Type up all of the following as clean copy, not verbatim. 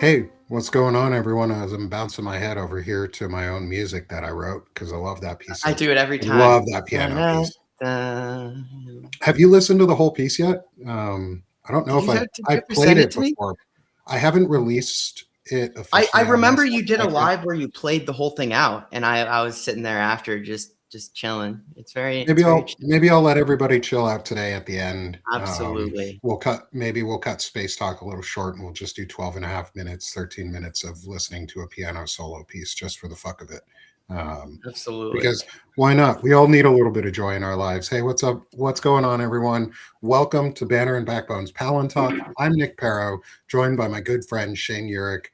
Hey, what's going on, everyone? As I'm bouncing my head over here to my own music that I wrote because I love that piece I of. do it every I time. love that piano Da-da, piece. da. Have you listened to the whole piece yet? I don't know Did if you I have, did you I ever played send it it to me? before. I haven't released it I officially on my remember you did a Spotify. live where you played the whole thing out, and I was sitting there after just chilling. It's Maybe very I'll chill. maybe I'll let everybody chill out today at the end. Absolutely. We'll cut space talk a little short and we'll just do 12 and a half minutes, 13 minutes of listening to a piano solo piece just for the fuck of it. Absolutely. Because why not? We all need a little bit of joy in our lives. Hey, what's up? What's going on, everyone? Welcome to Banner and Backbone's Palantalk. I'm Nick Perro, joined by my good friend Shane Urich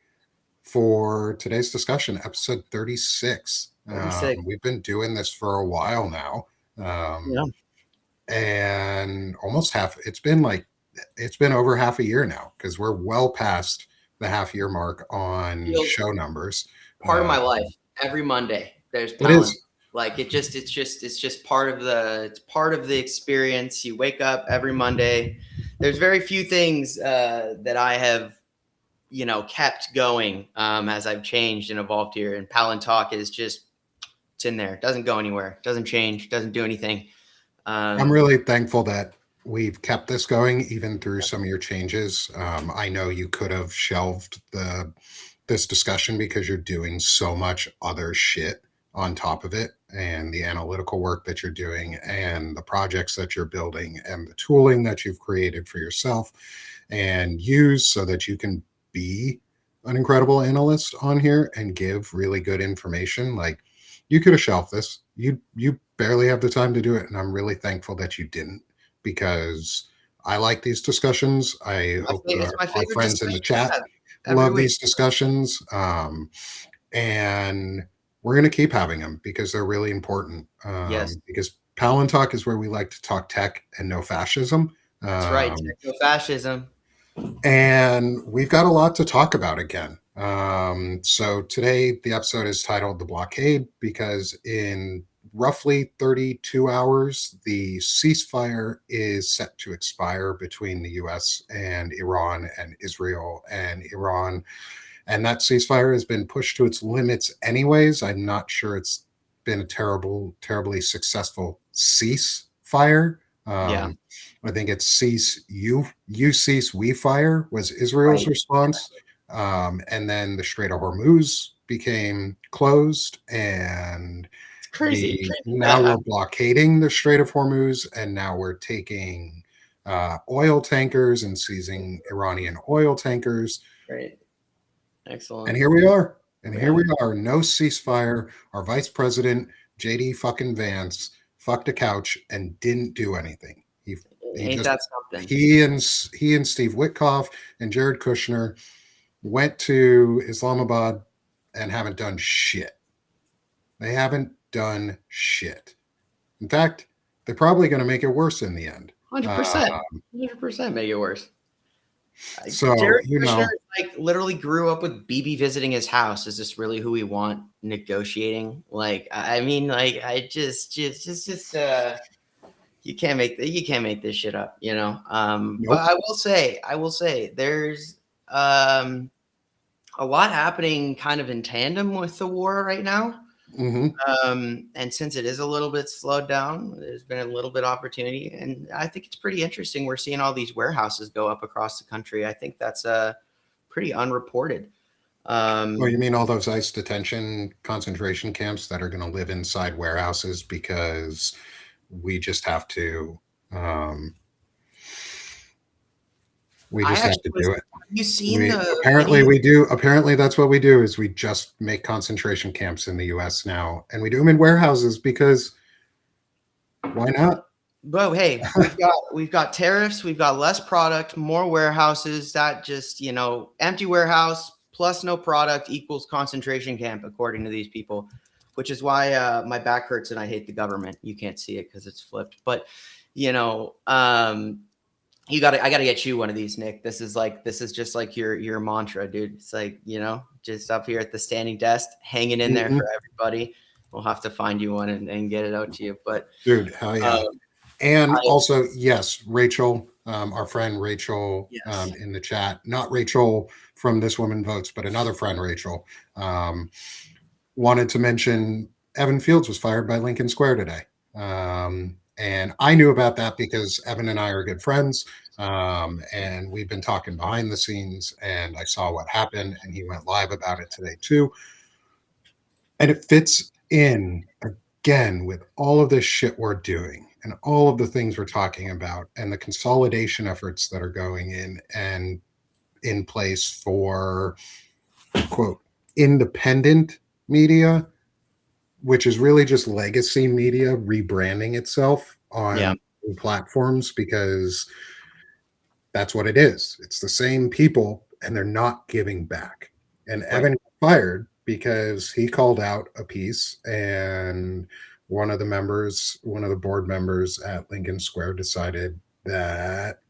for today's discussion, episode 36. 36. We've been doing this for a while now. Yeah. And almost half, it's been over half a year now because we're well past the half year mark on Feels show numbers. part of my life. Every Monday there's It Palantalk. is. Like it's just part of the experience. You wake up every Monday. There's very few things that I have kept going as I've changed and evolved here. And Palantalk is just, it's in there. It doesn't go anywhere. It doesn't change. Doesn't do anything. I'm really thankful that we've kept this going even through some of your changes. I know you could have shelved this discussion because you're doing so much other shit on top of it, and the analytical work that you're doing and the projects that you're building and the tooling that you've created for yourself and use so that you can be an incredible analyst on here and give really good information. Like, you could have shelved this. You barely have the time to do it, and I'm really thankful that you didn't, because I like these discussions. I hope It's my our favorite friends in the discussion to chat have every love week. these discussions. And we're going to keep having them because they're really important. Yes, Because Palantalk is where we like to talk tech and no fascism. that's right. Um, Techno-fascism. and we've got a lot to talk about again. So today the episode is titled The Blockade because in roughly 32 hours, the ceasefire is set to expire between the US and Iran and Israel and Iran. And that ceasefire has been pushed to its limits anyways. I'm not sure it's been a terribly successful ceasefire. Yeah, I think it's cease, you cease, we fire was Israel's right. response. And then the Strait of Hormuz became closed, and It's crazy. the Crazy that now we're happened. blockading the Strait of Hormuz, and now we're taking oil tankers and seizing Iranian oil tankers. Great. And Excellent. here we are. And We here are. we are. No ceasefire. Our vice president, JD fucking Vance, fucked a couch and didn't do anything. He Ain't just that something? he and Steve Witkoff and Jared Kushner went to Islamabad and haven't done shit. They haven't done shit. In fact, they're probably going to make it worse in the end. 100%. 100% make it worse. So, Jared Kushner like literally grew up with BB visiting his house. Is this really who we want negotiating? Like, I mean, like, I just you can't make this shit up, you know. But nope. I will say, there's a lot happening kind of in tandem with the war right now. Mm-hmm. And since it is a little bit slowed down, there's been a little bit of opportunity, and I think it's pretty interesting. We're seeing all these warehouses go up across the country. I think that's pretty unreported. Oh, you mean all those ICE detention concentration camps that are going to live inside warehouses because we just have to we I just have actually to was. do it. Have you seen the Apparently video? we do. Apparently that's what we do, is we just make concentration camps in the US now, and we do them in warehouses because why not? But hey, we've got tariffs, we've got less product, more warehouses. That just empty warehouse plus no product equals concentration camp, according to these people. Which is why my back hurts and I hate the government. You can't see it because it's flipped, but you know, I gotta get you one of these, Nick. This is just like your mantra, dude. It's like, just up here at the standing desk, hanging in there Mhm. for everybody. We'll have to find you one and get it out to you. But Dude, hell yeah. um, And I, also, yes, Rachel, our friend Rachel Yes. in the chat, not Rachel from This Woman Votes, but another friend, Rachel, wanted to mention Evan Fields was fired by Lincoln Square today. And I knew about that because Evan and I are good friends. And we've been talking behind the scenes, and I saw what happened, and he went live about it today too. And it fits in again with all of this shit we're doing and all of the things we're talking about and the consolidation efforts that are going in and in place for quote independent media, which is really just legacy media rebranding itself Yeah. on platforms, because that's what it is. It's the same people and they're not giving back. And Right. Evan got fired because he called out a piece, and one of the board members at Lincoln Square decided that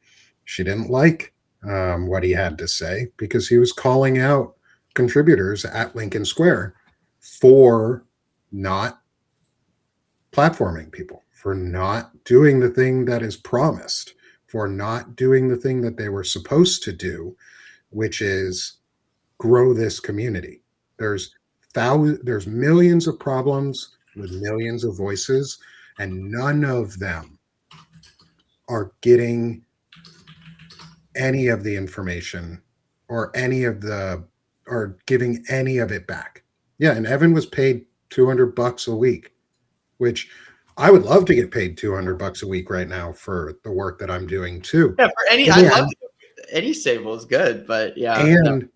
she didn't like what he had to say because he was calling out contributors at Lincoln Square for not platforming people, for not doing the thing that is promised, for not doing the thing that they were supposed to do, which is grow this community. There's millions of problems with millions of voices, and none of them are getting any of the information or giving any of it back. Yeah, and Evan was paid $200 a week, which I would love to get paid $200 a week right now for the work that I'm doing too. Yeah, for any, I love any stable is good, but yeah. And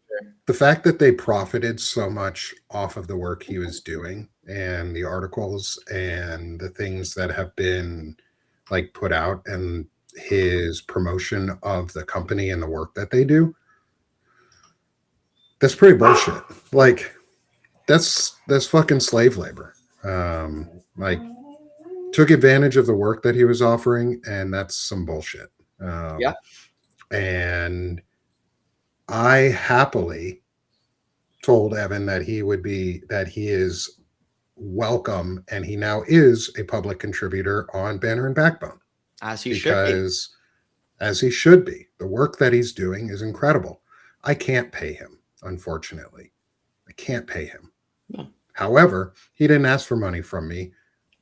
the fact that they profited so much off of the work he was doing and the articles and the things that have been like put out and his promotion of the company and the work that they do, that's pretty bullshit. Like that's fucking slave labor. Like took advantage of the work that he was offering, and that's some bullshit. Yeah. And I happily told Evan that he is welcome, and he now is a public contributor on Banner and Backbone. As he should be. As he should be. The work that he's doing is incredible. I can't pay him, unfortunately. I can't pay him. Yeah. However, he didn't ask for money from me.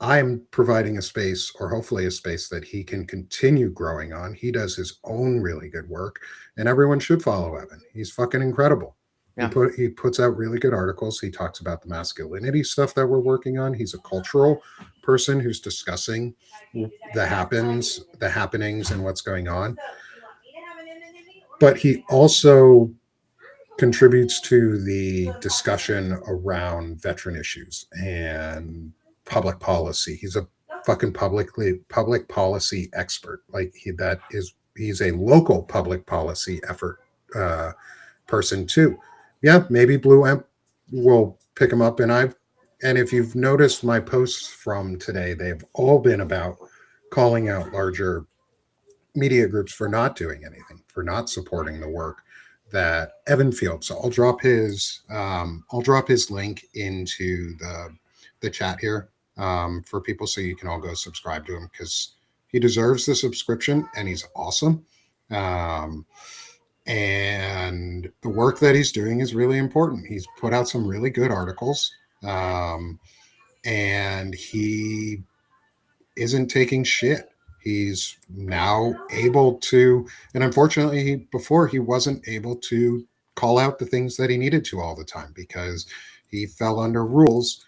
I'm providing a space, or hopefully a space, that he can continue growing on. He does his own really good work, and everyone should follow Evan. He's fucking incredible. Yeah. He puts out really good articles. He talks about the masculinity stuff that we're working on. He's a cultural person who's discussing the happenings and what's going on. But he also contributes to the discussion around veteran issues and public policy. He's a fucking public policy expert. Like he's a local public policy effort person too. Yeah, maybe Blue Amp will pick him up. And if you've noticed my posts from today, they've all been about calling out larger media groups for not doing anything, for not supporting the work that Evan Fields. So I'll drop his link into the chat here for people, so you can all go subscribe to him, because he deserves the subscription and he's awesome. And the work that he's doing is really important. He's put out some really good articles, and he isn't taking shit. He's now able to, and unfortunately, before he wasn't able to call out the things that he needed to all the time because he fell under rules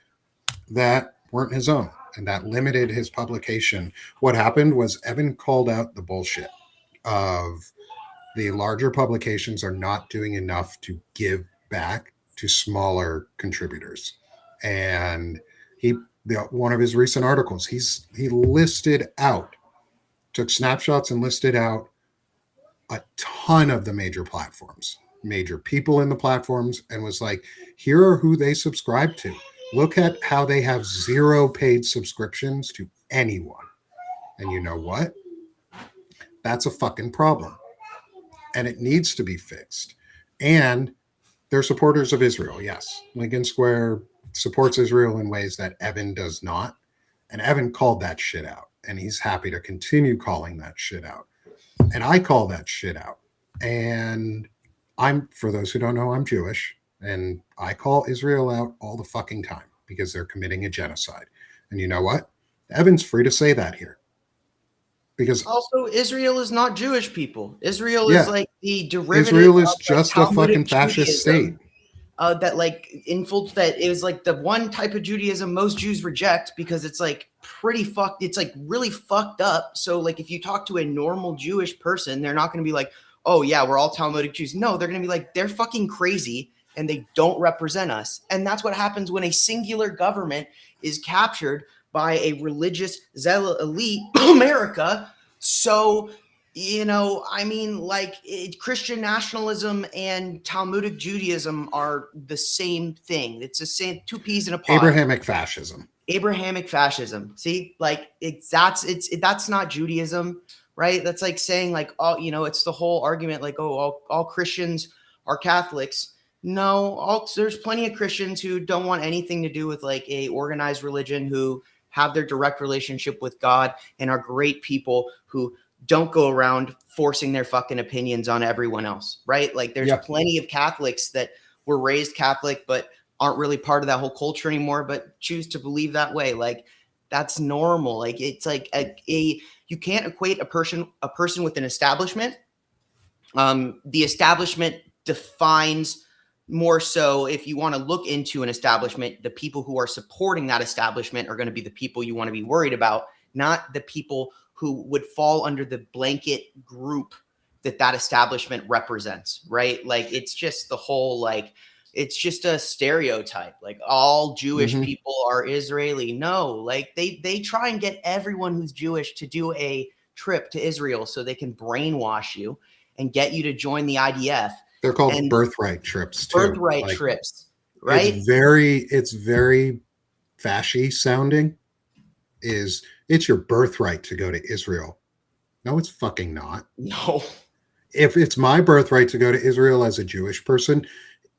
that weren't his own, and that limited his publication. What happened was Evan called out the bullshit of the larger publications are not doing enough to give back to smaller contributors. And one of his recent articles, he listed out, took snapshots and listed out a ton of the major platforms, major people in the platforms, and was like, here are who they subscribe to. Look at how they have 0 paid subscriptions to anyone. And you know what? That's a fucking problem. And it needs to be fixed. And they're supporters of Israel. Yes. Lincoln Square supports Israel in ways that Evan does not. And Evan called that shit out. And he's happy to continue calling that shit out. And I call that shit out. And for those who don't know, I'm Jewish, and I call Israel out all the fucking time because they're committing a genocide. And you know what? Evan's free to say that here. Because Also, Israel is not Jewish people. Israel is yeah, like the derivative Israel is of like just a fucking Talmudic fascist state. Judaism. That like that it was like the one type of Judaism most Jews reject because it's like pretty fucked. It's like really fucked up. So like if you talk to a normal Jewish person, they're not going to be like, oh yeah, we're all Talmudic Jews. No, they're going to be like, they're fucking crazy and they don't represent us. And that's what happens when a singular government is captured by a religious zealot elite, America. So I mean, like Christian nationalism and Talmudic Judaism are the same thing. It's the same, two peas in a pod. Abrahamic fascism. Abrahamic fascism. See, like that's not Judaism, right? That's like saying like, oh, it's the whole argument like, oh, all Christians are Catholics. No, there's plenty of Christians who don't want anything to do with like a organized religion, who have their direct relationship with God and are great people who don't go around forcing their fucking opinions on everyone else, right? Like there's plenty of Catholics that were raised Catholic, but aren't really part of that whole culture anymore, but choose to believe that way. Like that's normal. Like it's like you can't equate a person with an establishment. The establishment defines more so, if you want to look into an establishment, the people who are supporting that establishment are going to be the people you want to be worried about, not the people who would fall under the blanket group that establishment represents, right? Like it's just the whole, like, it's just a stereotype. Like all Jewish people are Israeli. No, like they try and get everyone who's Jewish to do a trip to Israel so they can brainwash you and get you to join the IDF. They're called birthright trips too. Birthright trips, right? It's very fashy sounding. It's your birthright to go to Israel. No, it's fucking not. No. If it's my birthright to go to Israel as a Jewish person,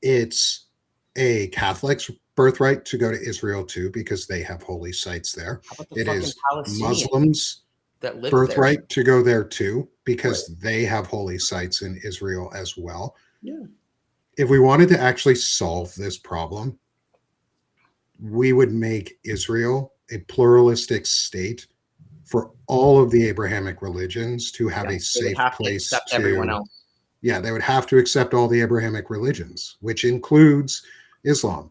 it's a Catholic's birthright to go to Israel too, because they have holy sites there. It is Muslims' birthright to go there too, because they have holy sites in Israel as well. Yeah. If we wanted to actually solve this problem, we would make Israel a pluralistic state for all of the Abrahamic religions to have a safe place to accept everyone else. Yeah, they would have to accept all the Abrahamic religions, which includes Islam,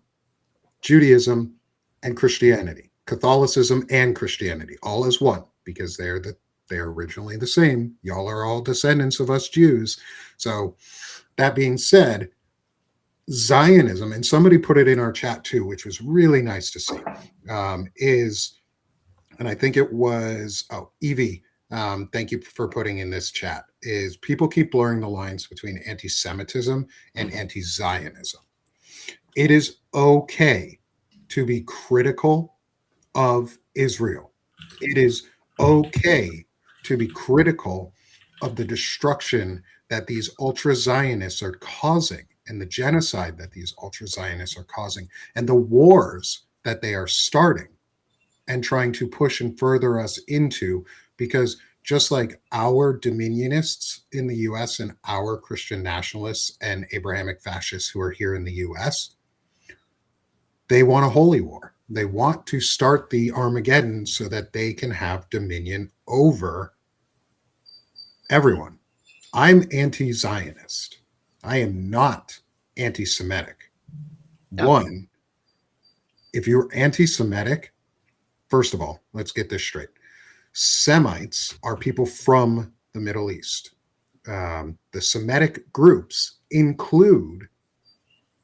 Judaism, and Christianity, Catholicism and Christianity, all as one, because they're originally the same. Y'all are all descendants of us Jews. So that being said, Zionism, and somebody put it in our chat too, which was really nice to see, and I think it was, Evie, thank you for putting in this chat, is people keep blurring the lines between anti-Semitism and anti-Zionism. It is okay to be critical of Israel. It is okay to be critical of the destruction that these ultra-Zionists are causing, and the genocide that these ultra-Zionists are causing, and the wars that they are starting and trying to push and further us into, because just like our dominionists in the US and our Christian nationalists and Abrahamic fascists who are here in the US, they want a holy war. They want to start the Armageddon so that they can have dominion over everyone. I'm anti-Zionist. I am not anti-Semitic. Yep. One, if you're anti-Semitic, first of all, let's get this straight. Semites are people from the Middle East. The Semitic groups include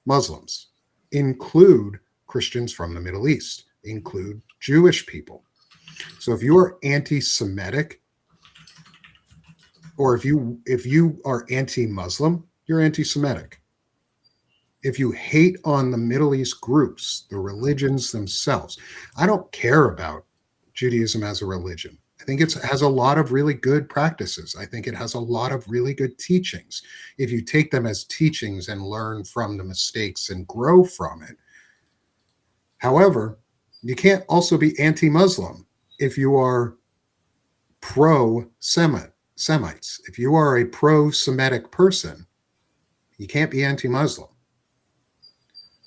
Muslims, include Christians from the Middle East, include Jewish people. So if you are anti-Semitic, or if you are anti-Muslim, you're anti-Semitic. If you hate on the Middle East groups, the religions themselves, I don't care about Judaism as a religion. I think it has a lot of really good practices. I think it has a lot of really good teachings. If you take them as teachings and learn from the mistakes and grow from it. However, you can't also be anti-Muslim if you are pro-Semitic. Semites. If you are a pro-Semitic person, you can't be anti-Muslim.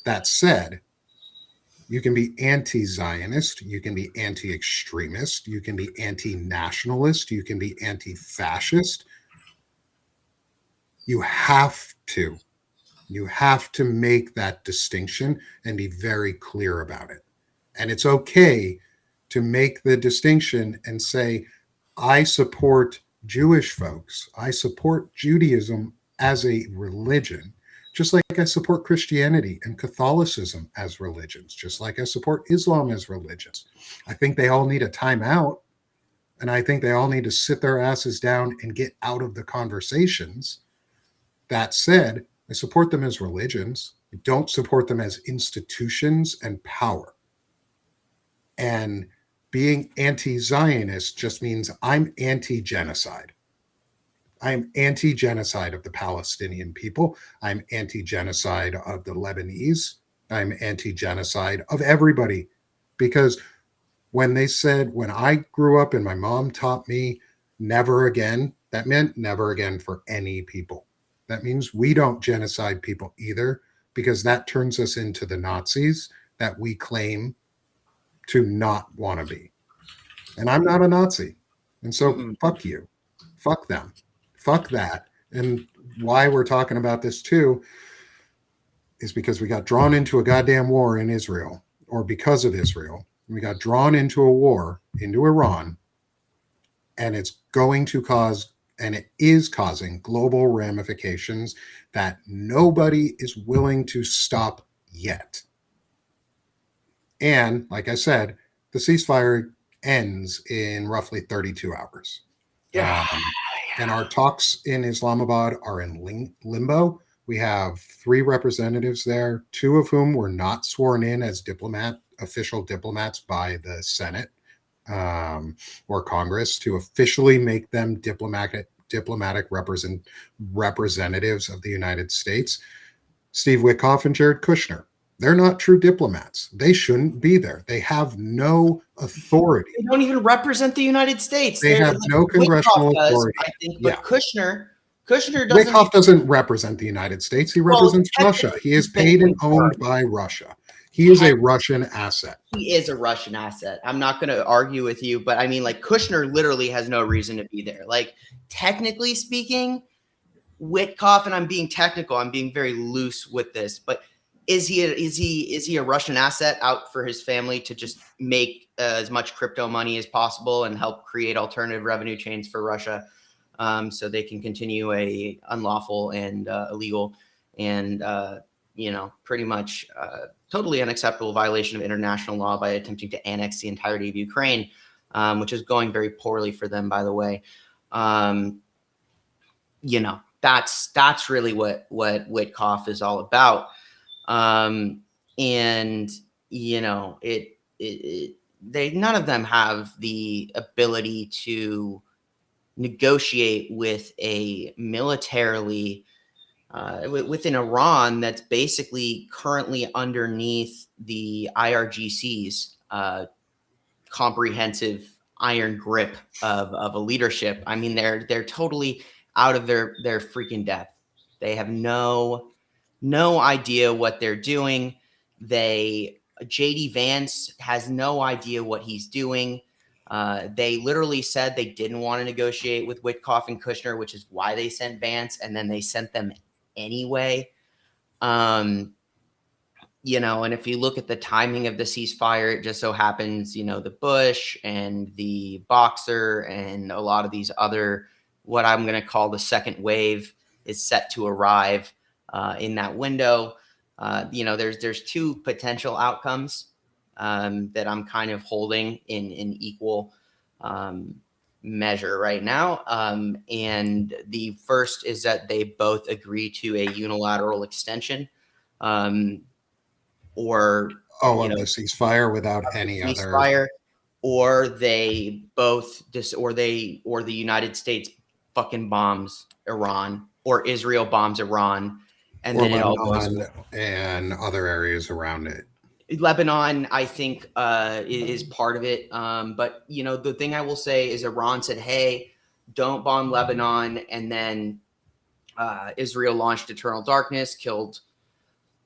That said, you can be anti-Zionist, you can be anti-extremist, you can be anti-nationalist, you can be anti-fascist. You have to make that distinction and be very clear about it. And it's okay to make the distinction and say, I support Jewish folks. I support Judaism as a religion, just like I support Christianity and Catholicism as religions, just like I support Islam as religions. I think they all need a timeout, and I think they all need to sit their asses down and get out of the conversations. That said, I support them as religions. I don't support them as institutions and power. And being anti-Zionist just means I'm anti-genocide. I'm anti-genocide of the Palestinian people. I'm anti-genocide of the Lebanese. I'm anti-genocide of everybody. Because when I grew up and my mom taught me never again, that meant never again for any people. That means we don't genocide people either, because that turns us into the Nazis that we claim to not want to be. And I'm not a Nazi. And so fuck you. Fuck them. Fuck that. And why we're talking about this too is because we got drawn into a goddamn war in Israel, or because of Israel. We got drawn into a war into Iran, and it's going to cause, and it is causing, global ramifications that nobody is willing to stop yet. And like I said, the ceasefire ends in roughly 32 hours. Yeah. And our talks in Islamabad are in limbo. We have 3 representatives there, 2 of whom were not sworn in as official diplomats by the Senate or Congress to officially make them diplomatic representatives of the United States. Steve Witkoff and Jared Kushner. They're not true diplomats. They shouldn't be there. They have no authority. They don't even represent the United States. They have no congressional authority. I think, but Kushner doesn't. Witkoff doesn't represent the United States. He represents Russia. He is paid and owned by Russia. He is a Russian asset. He is a Russian asset. I'm not going to argue with you, but I mean, like, Kushner literally has no reason to be there. Like, technically speaking, Witkoff, and I'm being technical, I'm being very loose with this, but is he a Russian asset out for his family to just make as much crypto money as possible and help create alternative revenue chains for Russia, so they can continue a unlawful and illegal and pretty much totally unacceptable violation of international law by attempting to annex the entirety of Ukraine, which is going very poorly for them, by the way. That's really what Witkoff is all about. None of them have the ability to negotiate with a militarily within Iran that's basically currently underneath the IRGC's comprehensive iron grip of a leadership. I mean, they're totally out of their freaking depth. They have no idea what they're doing. JD Vance has no idea what he's doing. They literally said they didn't want to negotiate with Witkoff and Kushner, which is why they sent Vance, and then they sent them anyway. And if you look at the timing of the ceasefire, it just so happens, the Bush and the Boxer and a lot of these other, what I'm going to call the second wave, is set to arrive in that window. There's 2 potential outcomes that I'm kind of holding in equal measure right now. And the first is that they both agree to a unilateral extension, the ceasefire without any ceasefire, or they both or the United States fucking bombs Iran, or Israel bombs Iran, and then it all goes away. And other areas around it. Lebanon, I think, is part of it. But the thing I will say is Iran said, hey, don't bomb Lebanon. And then Israel launched Eternal Darkness, killed,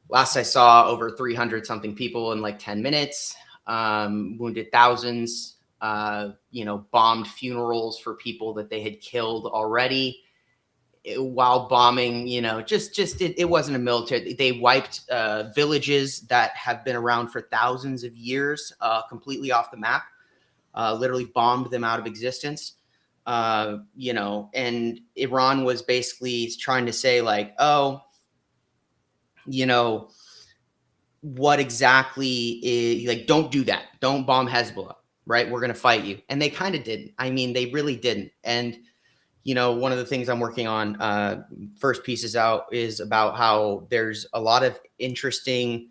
last I saw, over 300 something people in like 10 minutes, wounded thousands, bombed funerals for people that they had killed already while bombing, it wasn't a military. They wiped villages that have been around for thousands of years completely off the map, literally bombed them out of existence. And Iran was basically trying to say like, oh, what exactly is like, don't do that. Don't bomb Hezbollah, right? We're going to fight you. And they kind of didn't. I mean, they really didn't. And one of the things I'm working on, first piece is about how there's a lot of interesting,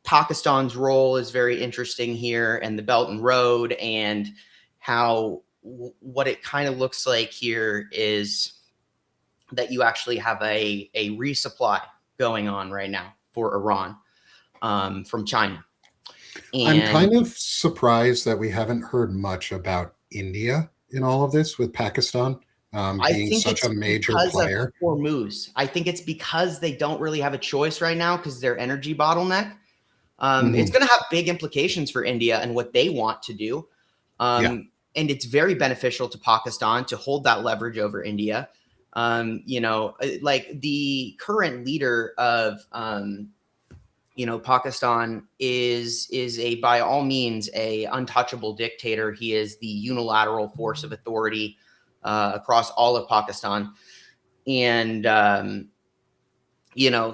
Pakistan's role is very interesting here, and the Belt and Road, and how what it kind of looks like here is that you actually have a resupply going on right now for Iran from China. And I'm kind of surprised that we haven't heard much about India in all of this, with Pakistan being such a major player. Hormuz. I think it's because they don't really have a choice right now because their energy bottleneck. It's going to have big implications for India and what they want to do. And it's very beneficial to Pakistan to hold that leverage over India. Like the current leader of Pakistan is by all means a untouchable dictator. He is the unilateral force of authority across all of Pakistan. And,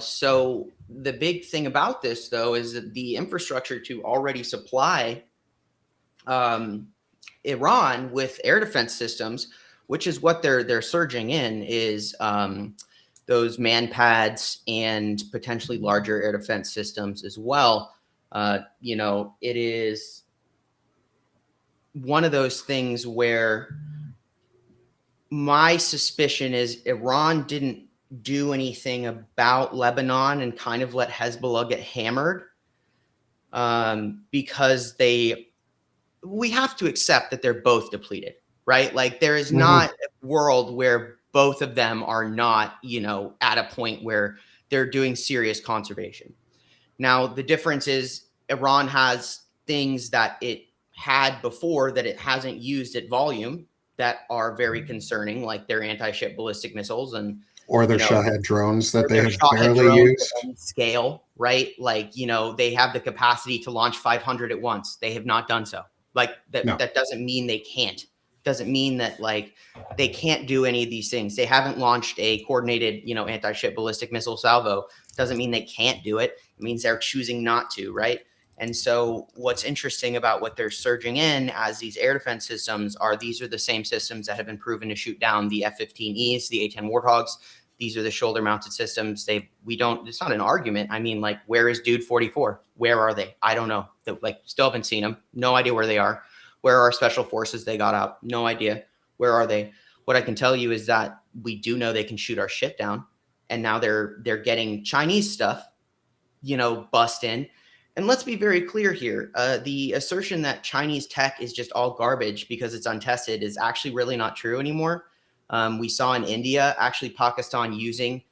so the big thing about this, though, is that the infrastructure to already supply Iran with air defense systems, which is what they're surging in, is those man pads and potentially larger air defense systems as well. It is one of those things where my suspicion is Iran didn't do anything about Lebanon and kind of let Hezbollah get hammered because we have to accept that they're both depleted, right? Like there is not a world where both of them are not, at a point where they're doing serious conservation. Now, the difference is Iran has things that it had before that it hasn't used at volume that are very concerning, like their anti-ship ballistic missiles or their Shahed drones that they have barely used. Scale, right? Like, they have the capacity to launch 500 at once. They have not done so. Like that doesn't mean they can't. Doesn't mean that like they can't do any of these things. They haven't launched a coordinated, anti-ship ballistic missile salvo. Doesn't mean they can't do it. It means they're choosing not to, right? And so what's interesting about what they're surging in as these air defense systems these are the same systems that have been proven to shoot down the F-15Es, the A-10 Warthogs. These are the shoulder mounted systems. It's not an argument. I mean, like, where is Dude 44? Where are they? I don't know. Still haven't seen them. No idea where they are. Where are special forces they got out? No idea. Where are they? What I can tell you is that we do know they can shoot our shit down. And now they're getting Chinese stuff, bust in. And let's be very clear here. The assertion that Chinese tech is just all garbage because it's untested is actually really not true anymore. We saw in India, actually Pakistan using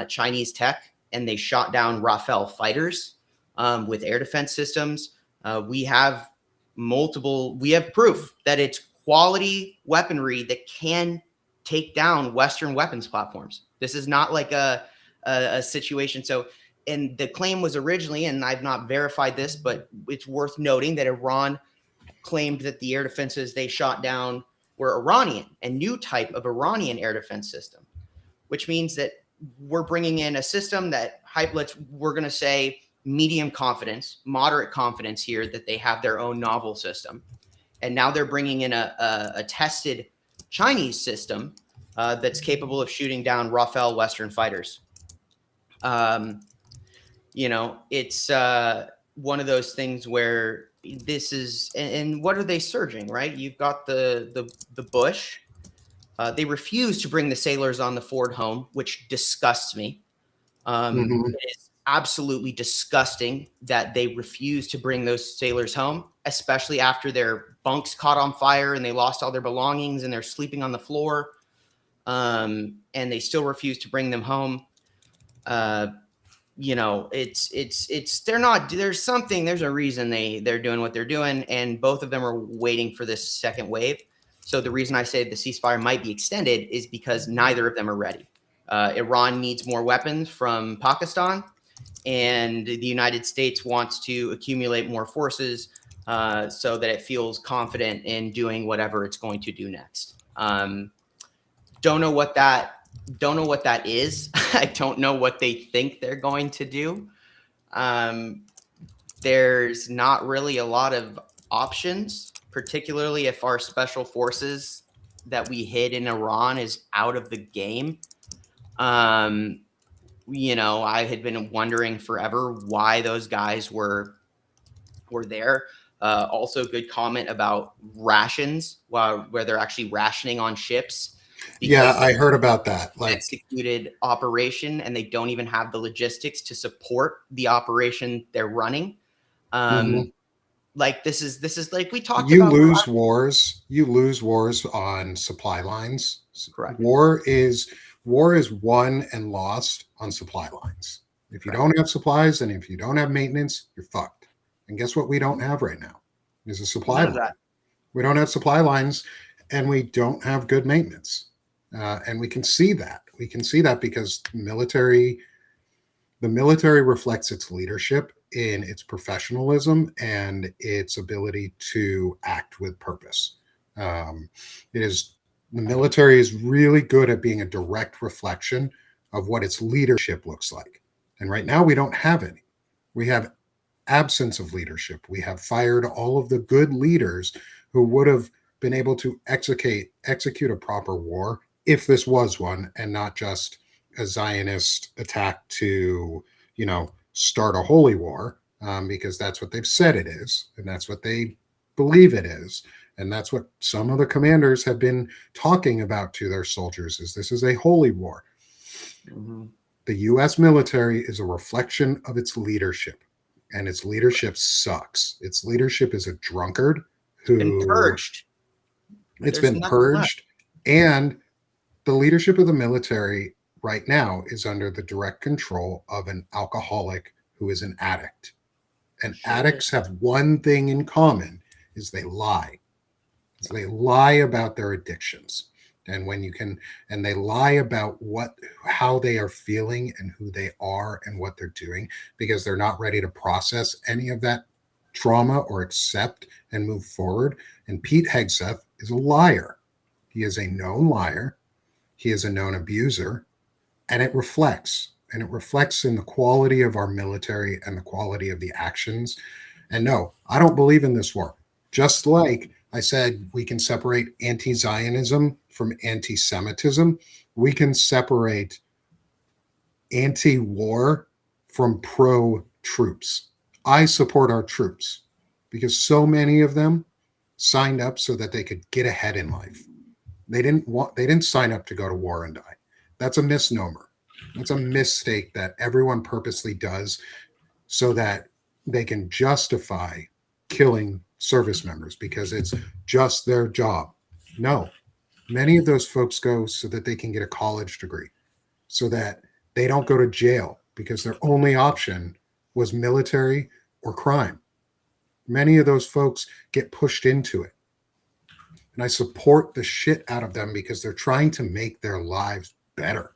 Chinese tech, and they shot down Rafale fighters with air defense systems. We have proof that it's quality weaponry that can take down Western weapons platforms. This is not like a situation. So, and the claim was originally, and I've not verified this, but it's worth noting that Iran claimed that the air defenses they shot down were Iranian, a new type of Iranian air defense system, which means that we're bringing in a system that we're going to say medium confidence, moderate confidence here that they have their own novel system. And now they're bringing in a tested Chinese system that's capable of shooting down Rafale Western fighters. It's one of those things where this is, and what are they surging, right? You've got the Bush. They refuse to bring the sailors on the Ford home, which disgusts me. It is absolutely disgusting that they refused to bring those sailors home, especially after their bunks caught on fire and they lost all their belongings and they're sleeping on the floor. And they still refuse to bring them home. They're not, there's a reason they're doing what they're doing, and both of them are waiting for this second wave. So the reason I say the ceasefire might be extended is because neither of them are ready. Iran needs more weapons from Pakistan, and the United States wants to accumulate more forces so that it feels confident in doing whatever it's going to do next. Don't know what that is. I don't know what they think they're going to do. There's not really a lot of options, particularly if our special forces that we hid in Iran is out of the game. I had been wondering forever why those guys were there. Also, good comment about rations, where they're actually rationing on ships. Yeah, I heard about that. Like, executed operation, and they don't even have the logistics to support the operation they're running. Like this is like we talked about. You lose wars on supply lines. Correct. War is won and lost on supply lines. If you don't have supplies and if you don't have maintenance, you're fucked. And guess what we don't have right now? Is a supply line. We don't have supply lines, and we don't have good maintenance. And we can see that. We can see that because the military reflects its leadership in its professionalism and its ability to act with purpose. The military is really good at being a direct reflection of what its leadership looks like. And right now we don't have any. We have absence of leadership. We have fired all of the good leaders who would have been able to execute a proper war if this was one, and not just a Zionist attack to, start a holy war, because that's what they've said it is, and that's what they believe it is, and that's what some of the commanders have been talking about to their soldiers, is this is a holy war. Mm-hmm. The U.S. military is a reflection of its leadership, and its leadership sucks. Its leadership is a drunkard who... It's been purged. It's been purged, and the leadership of the military right now is under the direct control of an alcoholic who is an addict. And addicts have one thing in common, is they lie. So they lie about their addictions. And they lie about how they are feeling and who they are and what they're doing, because they're not ready to process any of that trauma or accept and move forward. And Pete Hegseth is a liar. He is a known liar. He is a known abuser, and it reflects in the quality of our military and the quality of the actions. And no, I don't believe in this war. Just like I said, we can separate anti-Zionism from anti-Semitism. We can separate anti-war from pro-troops. I support our troops because so many of them signed up so that they could get ahead in life. They didn't sign up to go to war and die. That's a misnomer. That's a mistake that everyone purposely does so that they can justify killing service members because it's just their job. No, many of those folks go so that they can get a college degree, so that they don't go to jail because their only option was military or crime. Many of those folks get pushed into it. And I support the shit out of them because they're trying to make their lives better.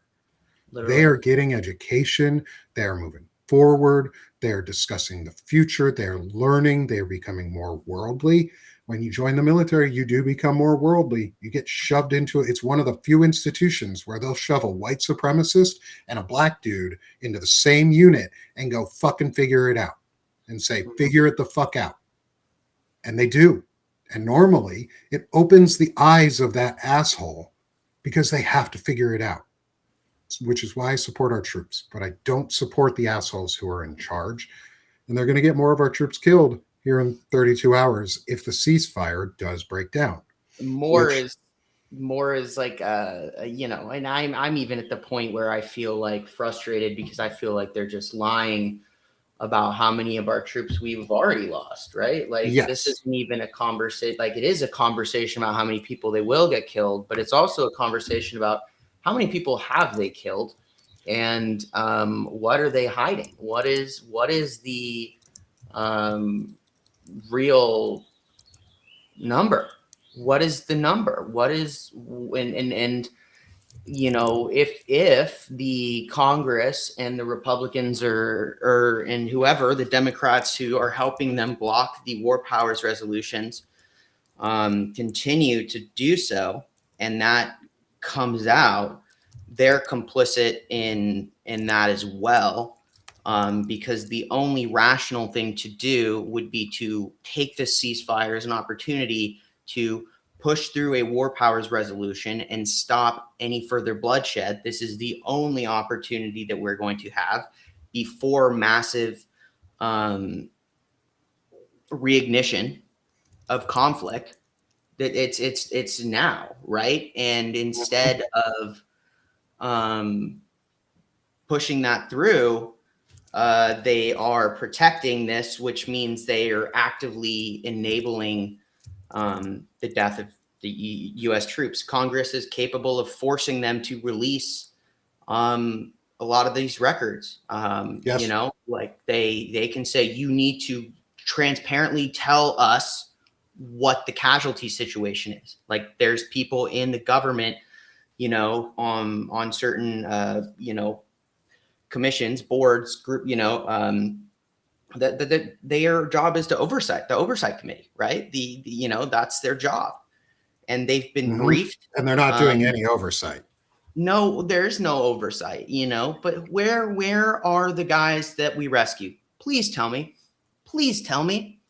Literally. They are getting education. They are moving forward. They're discussing the future. They're learning. They're becoming more worldly. When you join the military, you do become more worldly. You get shoved into it. It's one of the few institutions where they'll shove a white supremacist and a black dude into the same unit and go fucking figure it out and say, figure it the fuck out. And they do. And normally it opens the eyes of that asshole because they have to figure it out, which is why I support our troops. But I don't support the assholes who are in charge. And they're going to get more of our troops killed here in 32 hours if the ceasefire does break down. More is more as like and I'm even at the point where I feel like frustrated because I feel like they're just lying about how many of our troops we've already lost, right? Like this Yes. isn't even a conversation. Like it is a conversation about how many people they will get killed, but it's also a conversation about how many people have they killed, and what are they hiding? What is the um, real number? What is the number? What is and if the Congress and the Republicans or and whoever the Democrats who are helping them block the war powers resolutions continue to do so, and that comes out, they're complicit in that as well. Because the only rational thing to do would be to take this ceasefire as an opportunity to push through a war powers resolution and stop any further bloodshed. This is the only opportunity that we're going to have before massive reignition of conflict. That it's now, right? And instead of um, pushing that through, they are protecting this, which means they are actively enabling the death of the U.S. troops. Congress is capable of forcing them to release a lot of these records. Yes. Like they can say, you need to transparently tell us what the casualty situation is. Like there's people in the government, on certain, commissions, boards, group, that their job is to the oversight committee, right? That's their job, and they've been Mhm. briefed. And they're not doing any oversight. No, there's no oversight, but where are the guys that we rescued? Please tell me. Please tell me.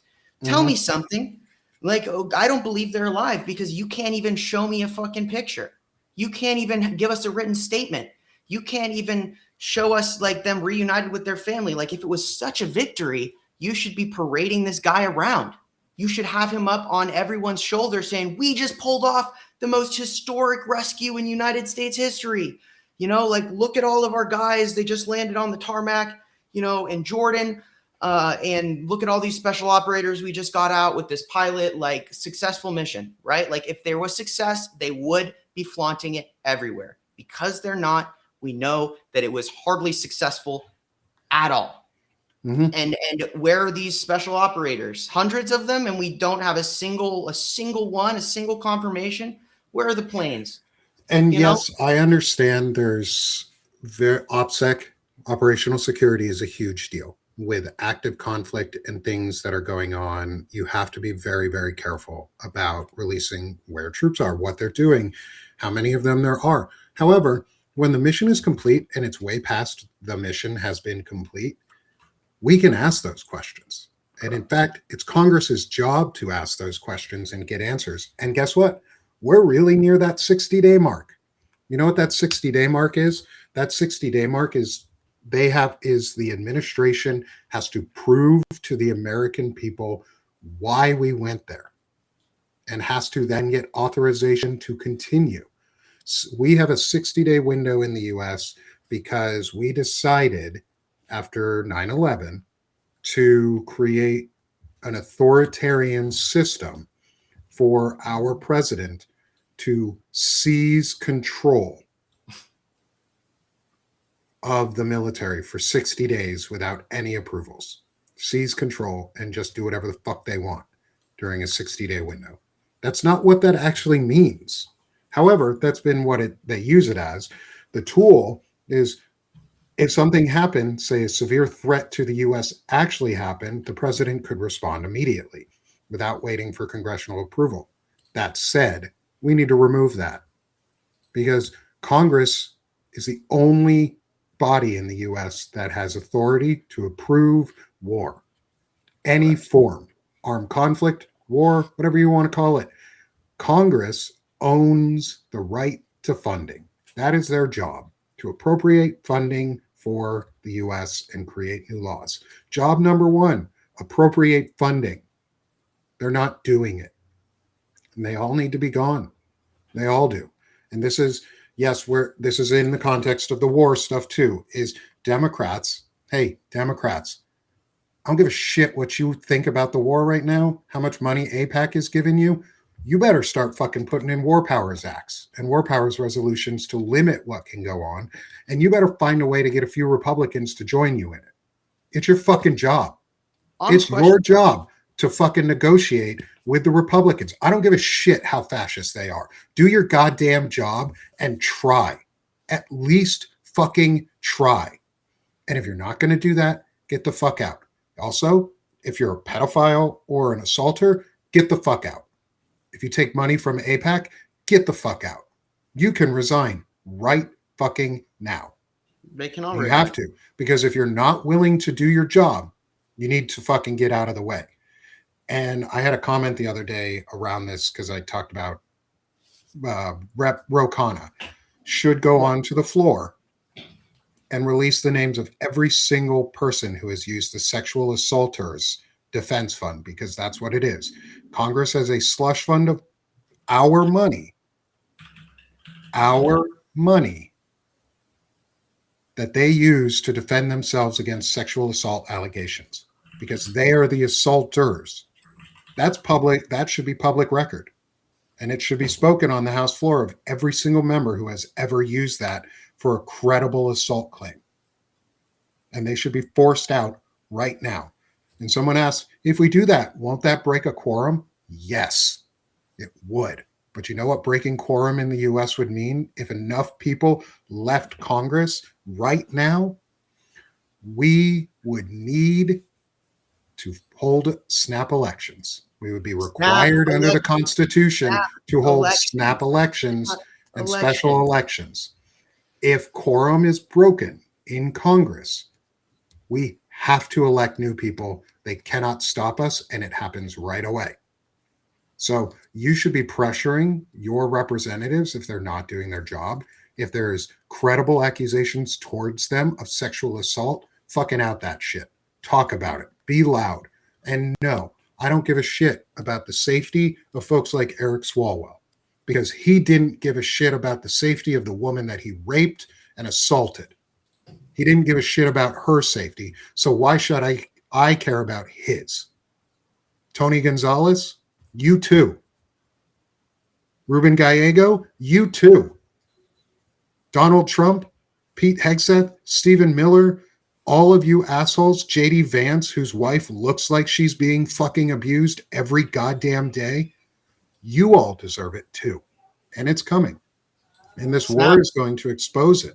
Tell me Mhm. something. Like, I don't believe they're alive because you can't even show me a fucking picture. You can't even give us a written statement. You can't even show us like them reunited with their family. Like, if it was such a victory, you should be parading this guy around. You should have him up on everyone's shoulder saying, we just pulled off the most historic rescue in United States history. Like, look at all of our guys. They just landed on the tarmac, in Jordan. And look at all these special operators we just got out with this pilot, like successful mission, right? Like if there was success, they would be flaunting it everywhere. Because they're not, we know that it was hardly successful at all. Mhm. And where are these special operators? Hundreds of them, and we don't have a single confirmation. Where are the planes? And You know, yes, I understand there's OPSEC, operational security is a huge deal. With active conflict and things that are going on, you have to be very, very careful about releasing where troops are, what they're doing, how many of them there are. However, when the mission is complete and it's way past the mission has been complete, we can ask those questions. And in fact, it's Congress's job to ask those questions and get answers. And guess what? We're really near that 60-day mark. You know what that 60-day mark is? That 60-day mark is the administration has to prove to the American people why we went there and has to then get authorization to continue. We have a 60-day window in the US because we decided after 9/11 to create an authoritarian system for our president to seize control of the military for 60 days without any approvals. Seize control and just do whatever the fuck they want during a 60-day window. That's not what that actually means. However, that's been what they use it as. The tool is if something happened, say a severe threat to the US actually happened, the president could respond immediately without waiting for congressional approval. That said, we need to remove that because Congress is the only body in the US that has authority to approve war, any correct. form, armed conflict, war, whatever you want to call it. Congress owns the right to funding. That is their job, to appropriate funding for the US and create new laws. Job number one, appropriate funding. They're not doing it. And they all need to be gone. They all do. And this is, yes, this is in the context of the war stuff too, is Democrats. Hey, Democrats, I don't give a shit what you think about the war right now, how much money APAC is giving you. You better start fucking putting in war powers acts and war powers resolutions to limit what can go on. And you better find a way to get a few Republicans to join you in it. It's your fucking job. It's your job to fucking negotiate with the Republicans. I don't give a shit how fascist they are. Do your goddamn job and try. At least fucking try. And if you're not going to do that, get the fuck out. Also, if you're a pedophile or an assaulter, get the fuck out. If you take money from APAC, get the fuck out. You can resign right fucking now. They can all You have to, because if you're not willing to do your job, you need to fucking get out of the way. And I had a comment the other day around this because I talked about Rep. Ro Khanna should go onto the floor and release the names of every single person who has used the sexual assaulters defense fund, because that's what it is. Congress has a slush fund of our money that they use to defend themselves against sexual assault allegations, because they are the assaulters. That's public. That should be public record. And it should be spoken on the House floor of every single member who has ever used that for a credible assault claim. And they should be forced out right now. And someone asks, if we do that, won't that break a quorum? Yes, it would. But you know what breaking quorum in the US would mean? If enough people left Congress right now, we would need to hold snap elections. We would be required under the Constitution to hold snap elections and special elections. If quorum is broken in Congress, we have to elect new people. They cannot stop us, and it happens right away. So you should be pressuring your representatives if they're not doing their job. If there's credible accusations towards them of sexual assault, fucking out that shit. Talk about it. Be loud. And no, I don't give a shit about the safety of folks like Eric Swalwell, because he didn't give a shit about the safety of the woman that he raped and assaulted. He didn't give a shit about her safety. So why should I care about his? Tony Gonzalez, you too. Ruben Gallego, you too. Donald Trump, Pete Hegseth, Stephen Miller, all of you assholes, JD Vance, whose wife looks like she's being fucking abused every goddamn day, you all deserve it too. And it's coming. And this war is going to expose it.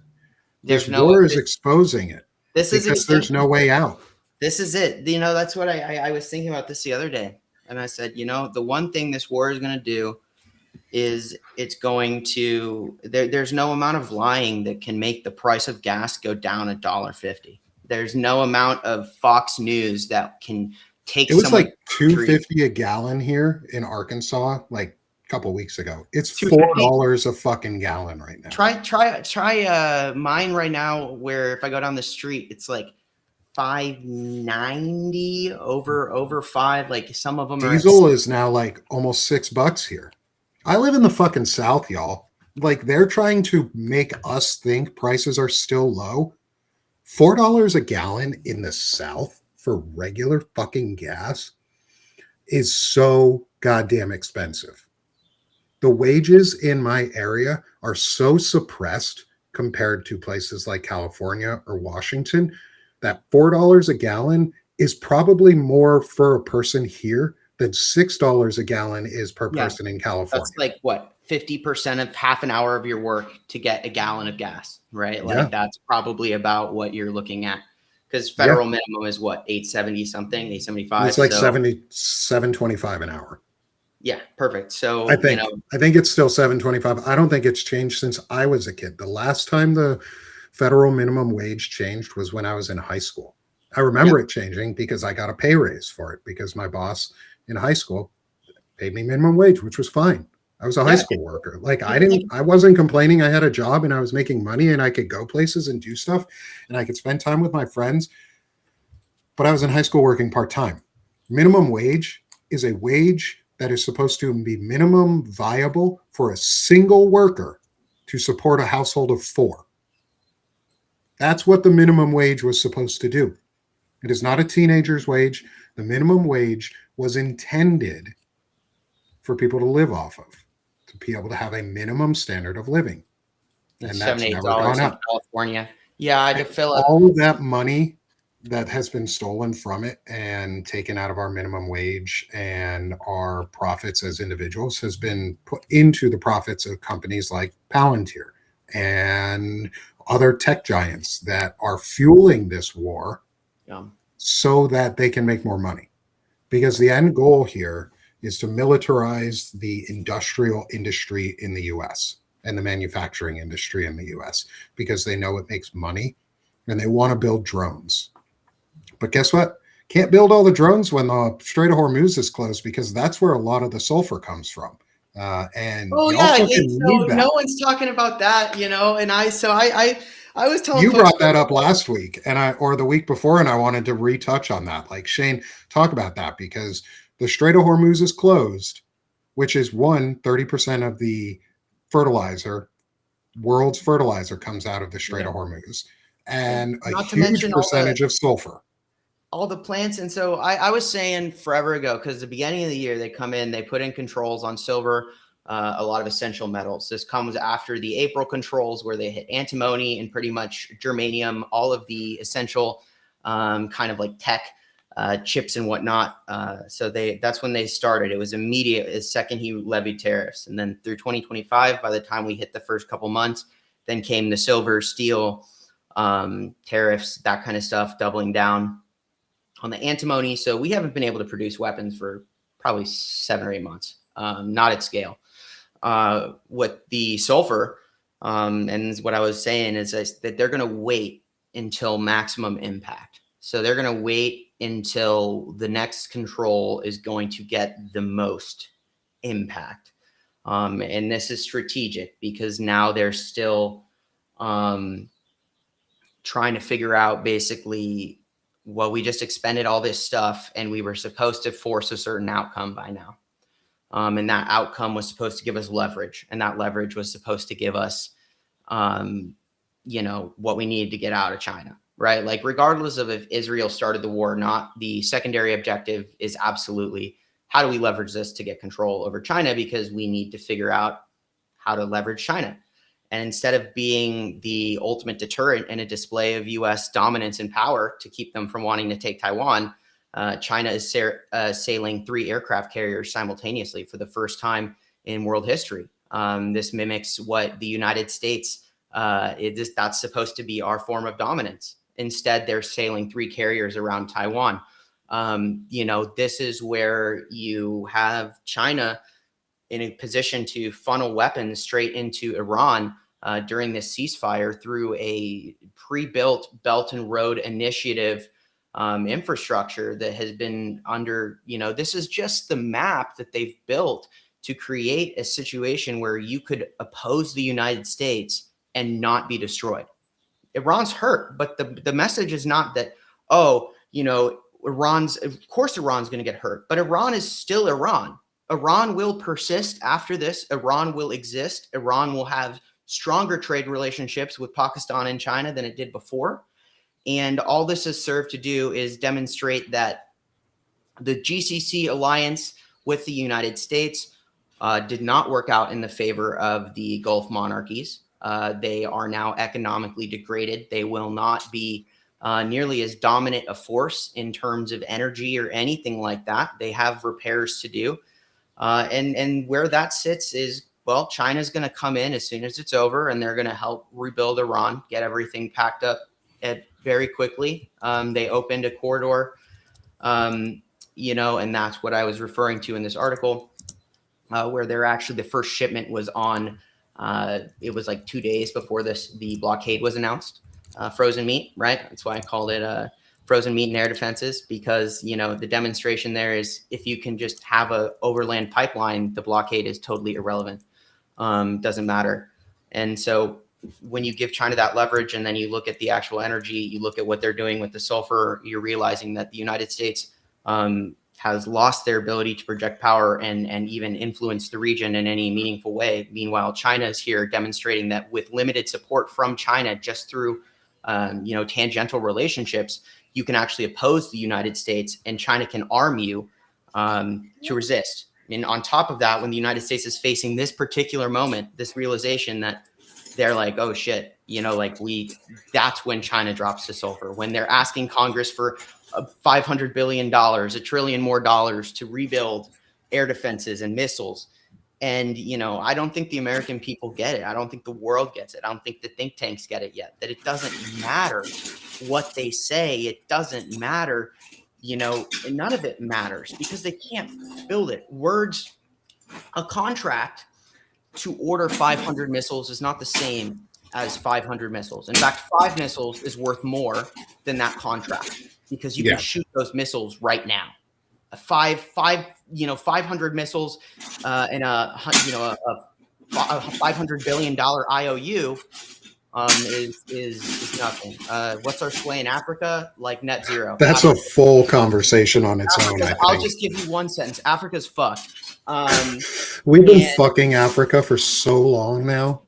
This war is exposing it. Because there's no way out. This is it. You know, that's what I was thinking about this the other day. And I said, you know, the one thing this war is going to do is it's going to, there's no amount of lying that can make the price of gas go down $1.50. There's no amount of Fox News that can take. It was like $2.50 a gallon here in Arkansas, like a couple weeks ago. It's $4 a fucking gallon right now. Try mine right now, where if I go down the street, it's like $5.90 over $5. Like some of them diesel is now like almost $6 here. I live in the fucking South, y'all. Like they're trying to make us think prices are still low. $4 a gallon in the South for regular fucking gas is so goddamn expensive. The wages in my area are so suppressed compared to places like California or Washington that $4 a gallon is probably more for a person here than $6 a gallon is per person in California. That's like what? 50% of half an hour of your work to get a gallon of gas, right? Like that's probably about what you're looking at, because federal minimum is what, 870 something, 875. It's like 7.25 an hour. Yeah, perfect. So I think it's still 7.25. I don't think it's changed since I was a kid. The last time the federal minimum wage changed was when I was in high school. I remember it changing because I got a pay raise for it, because my boss in high school paid me minimum wage, which was fine. I was a high school worker. Like I wasn't complaining. I had a job and I was making money and I could go places and do stuff and I could spend time with my friends. But I was in high school working part-time. Minimum wage is a wage that is supposed to be minimum viable for a single worker to support a household of 4. That's what the minimum wage was supposed to do. It is not a teenager's wage. The minimum wage was intended for people to live off of, to be able to have a minimum standard of living. It's And that's $78 never gone in up. California. Yeah, I feel like All of that money that has been stolen from it and taken out of our minimum wage and our profits as individuals has been put into the profits of companies like Palantir and other tech giants that are fueling this war yeah. so that they can make more money. Because the end goal here is to militarize the industrial industry in the US and the manufacturing industry in the US because they know it makes money and they want to build drones. But guess what? Can't build all the drones when the Strait of Hormuz is closed because that's where a lot of the sulfur comes from. And Oh y'all yeah, fucking so need that. no one's talking about that, and I was telling You folks brought that up last week or the week before, and I wanted to retouch on that. Like, Shane, talk about that because the Strait of Hormuz is closed, which is 30% of the world's fertilizer comes out of the Strait of Hormuz, and a not to huge mention percentage of sulfur. all the plants. And so I was saying forever ago, because the beginning of the year, they come in, they put in controls on silver, a lot of essential metals. This comes after the April controls where they hit antimony and pretty much germanium, all of the essential kind of like tech chips and whatnot. So that's when they started. It was immediate as second he levied tariffs. And then through 2025, by the time we hit the first couple months, then came the silver, steel tariffs, that kind of stuff, doubling down on the antimony. So we haven't been able to produce weapons for probably 7 or 8 months, not at scale. What the sulfur, and what I was saying is that they're going to wait until maximum impact. So they're going to wait until the next control is going to get the most impact. And this is strategic because now they're still trying to figure out basically, well, we just expended all this stuff and we were supposed to force a certain outcome by now. And that outcome was supposed to give us leverage, and that leverage was supposed to give us, what we needed to get out of China, right? Like, regardless of if Israel started the war or not, the secondary objective is absolutely how do we leverage this to get control over China, because we need to figure out how to leverage China. And instead of being the ultimate deterrent and a display of U.S. dominance and power to keep them from wanting to take Taiwan, China is sailing 3 aircraft carriers simultaneously for the first time in world history. This mimics what the United States, that's supposed to be our form of dominance. Instead, they're sailing 3 carriers around Taiwan. This is where you have China in a position to funnel weapons straight into Iran during this ceasefire through a pre-built Belt and Road Initiative infrastructure that has been under, this is just the map that they've built to create a situation where you could oppose the United States and not be destroyed. Iran's hurt, but the message is not that, of course Iran's going to get hurt, but Iran is still Iran. Iran will persist after this. Iran will exist. Iran will have stronger trade relationships with Pakistan and China than it did before. And all this has served to do is demonstrate that the GCC alliance with the United States did not work out in the favor of the Gulf monarchies. They are now economically degraded. They will not be nearly as dominant a force in terms of energy or anything like that. They have repairs to do. And where that sits is, well, China's going to come in as soon as it's over, and they're going to help rebuild Iran, get everything packed up very quickly. They opened a corridor, and that's what I was referring to in this article, where they're actually, the first shipment was on, it was like 2 days before the blockade was announced, frozen meat, right? That's why I called it frozen meat and air defenses, because, the demonstration there is if you can just have a overland pipeline, the blockade is totally irrelevant. Doesn't matter. And so when you give China that leverage and then you look at the actual energy, you look at what they're doing with the sulfur, you're realizing that the United States has lost their ability to project power and even influence the region in any meaningful way. Meanwhile, China is here demonstrating that with limited support from China, just through tangential relationships, you can actually oppose the United States, and China can arm you to resist. And on top of that, when the United States is facing this particular moment, this realization that they're like, oh shit, that's when China drops the sulfur, when they're asking Congress for $500 billion, $1 trillion more dollars to rebuild air defenses and missiles. And, I don't think the American people get it. I don't think the world gets it. I don't think the think tanks get it yet, that it doesn't matter what they say. It doesn't matter, and none of it matters because they can't build it. Words, a contract to order 500 missiles is not the same as 500 missiles. In fact, 5 missiles is worth more than that contract because you can shoot those missiles right now. 500 missiles and a $500 billion IOU is nothing. What's our sway in Africa? Like net zero. That's a full conversation on its own. I'll just give you one sentence. Africa's fucked. We've been fucking Africa for so long now.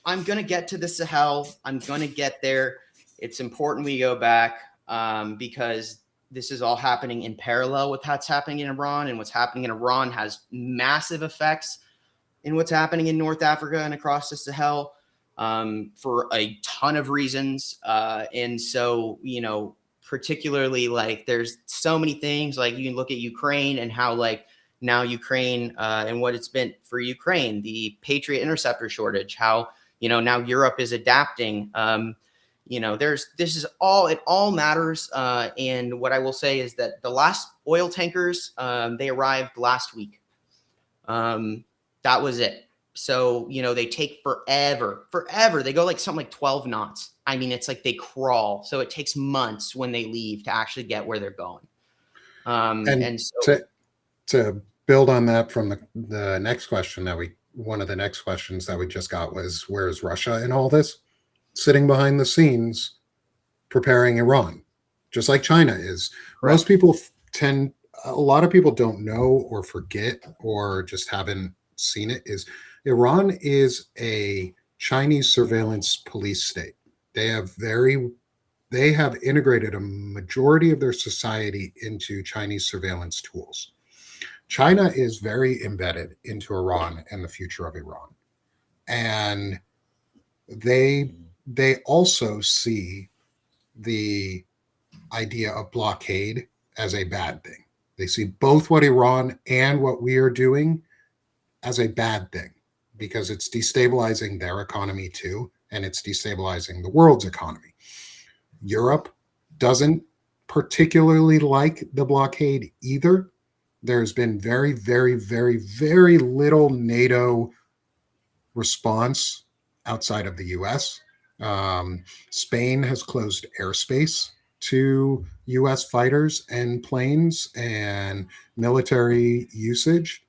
I'm going to get to the Sahel. I'm going to get there. It's important we go back because this is all happening in parallel with what's happening in Iran, and what's happening in Iran has massive effects in what's happening in North Africa and across the Sahel for a ton of reasons. And so, particularly there's so many things, you can look at Ukraine and how now Ukraine and what it's been for Ukraine, the Patriot interceptor shortage, how, now Europe is adapting. It all matters. And what I will say is that the last oil tankers, they arrived last week. That was it. So, they take forever. They go something like 12 knots. I mean, it's they crawl. So it takes months when they leave to actually get where they're going. And so to build on that from the next question one of the next questions that we just got was, where's Russia in all this? Sitting behind the scenes, preparing Iran, just like China is. Correct. Most people a lot of people don't know or forget or just haven't seen it, is Iran is a Chinese surveillance police state. They have integrated a majority of their society into Chinese surveillance tools. China is very embedded into Iran and the future of Iran. And they also see the idea of blockade as a bad thing. They see both what Iran and what we are doing as a bad thing because it's destabilizing their economy too, and it's destabilizing the world's economy. Europe doesn't particularly like the blockade either. There's been very, very, very, very little NATO response outside of the US. Spain has closed airspace to US fighters and planes and military usage,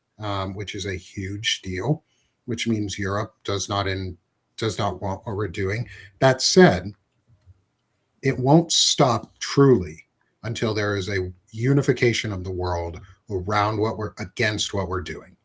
which is a huge deal, which means Europe does not want what we're doing. That said, it won't stop truly until there is a unification of the world around against what we're doing.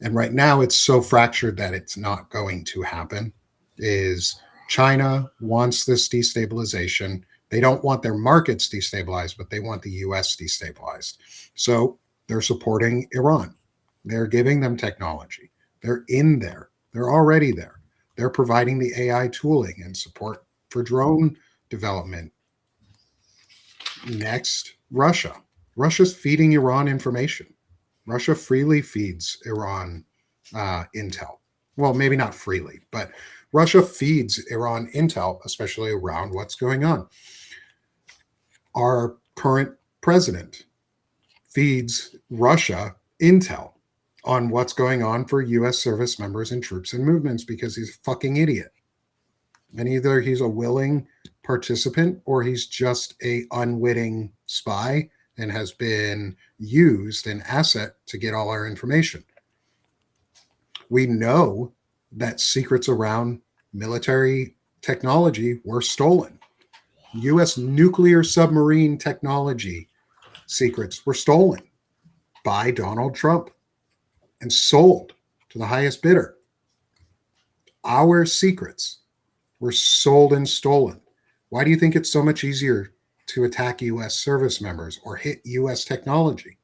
And right now it's so fractured that it's not going to happen. Is China wants this destabilization. They don't want their markets destabilized, but they want the US destabilized. So they're supporting Iran. They're giving them technology. They're in there. They're already there. They're providing the AI tooling and support for drone development. Next, Russia. Russia's feeding Iran information. Russia freely feeds Iran intel. Well, maybe not freely, but Russia feeds Iran intel, especially around what's going on. Our current president feeds Russia intel on what's going on for U.S. service members and troops and movements because he's a fucking idiot. And either he's a willing participant or he's just a unwitting spy and has been used an asset to get all our information. We know that secrets around military technology were stolen. US nuclear submarine technology secrets were stolen by Donald Trump and sold to the highest bidder. Our secrets were sold and stolen. Why do you think it's so much easier to attack US service members or hit US technology?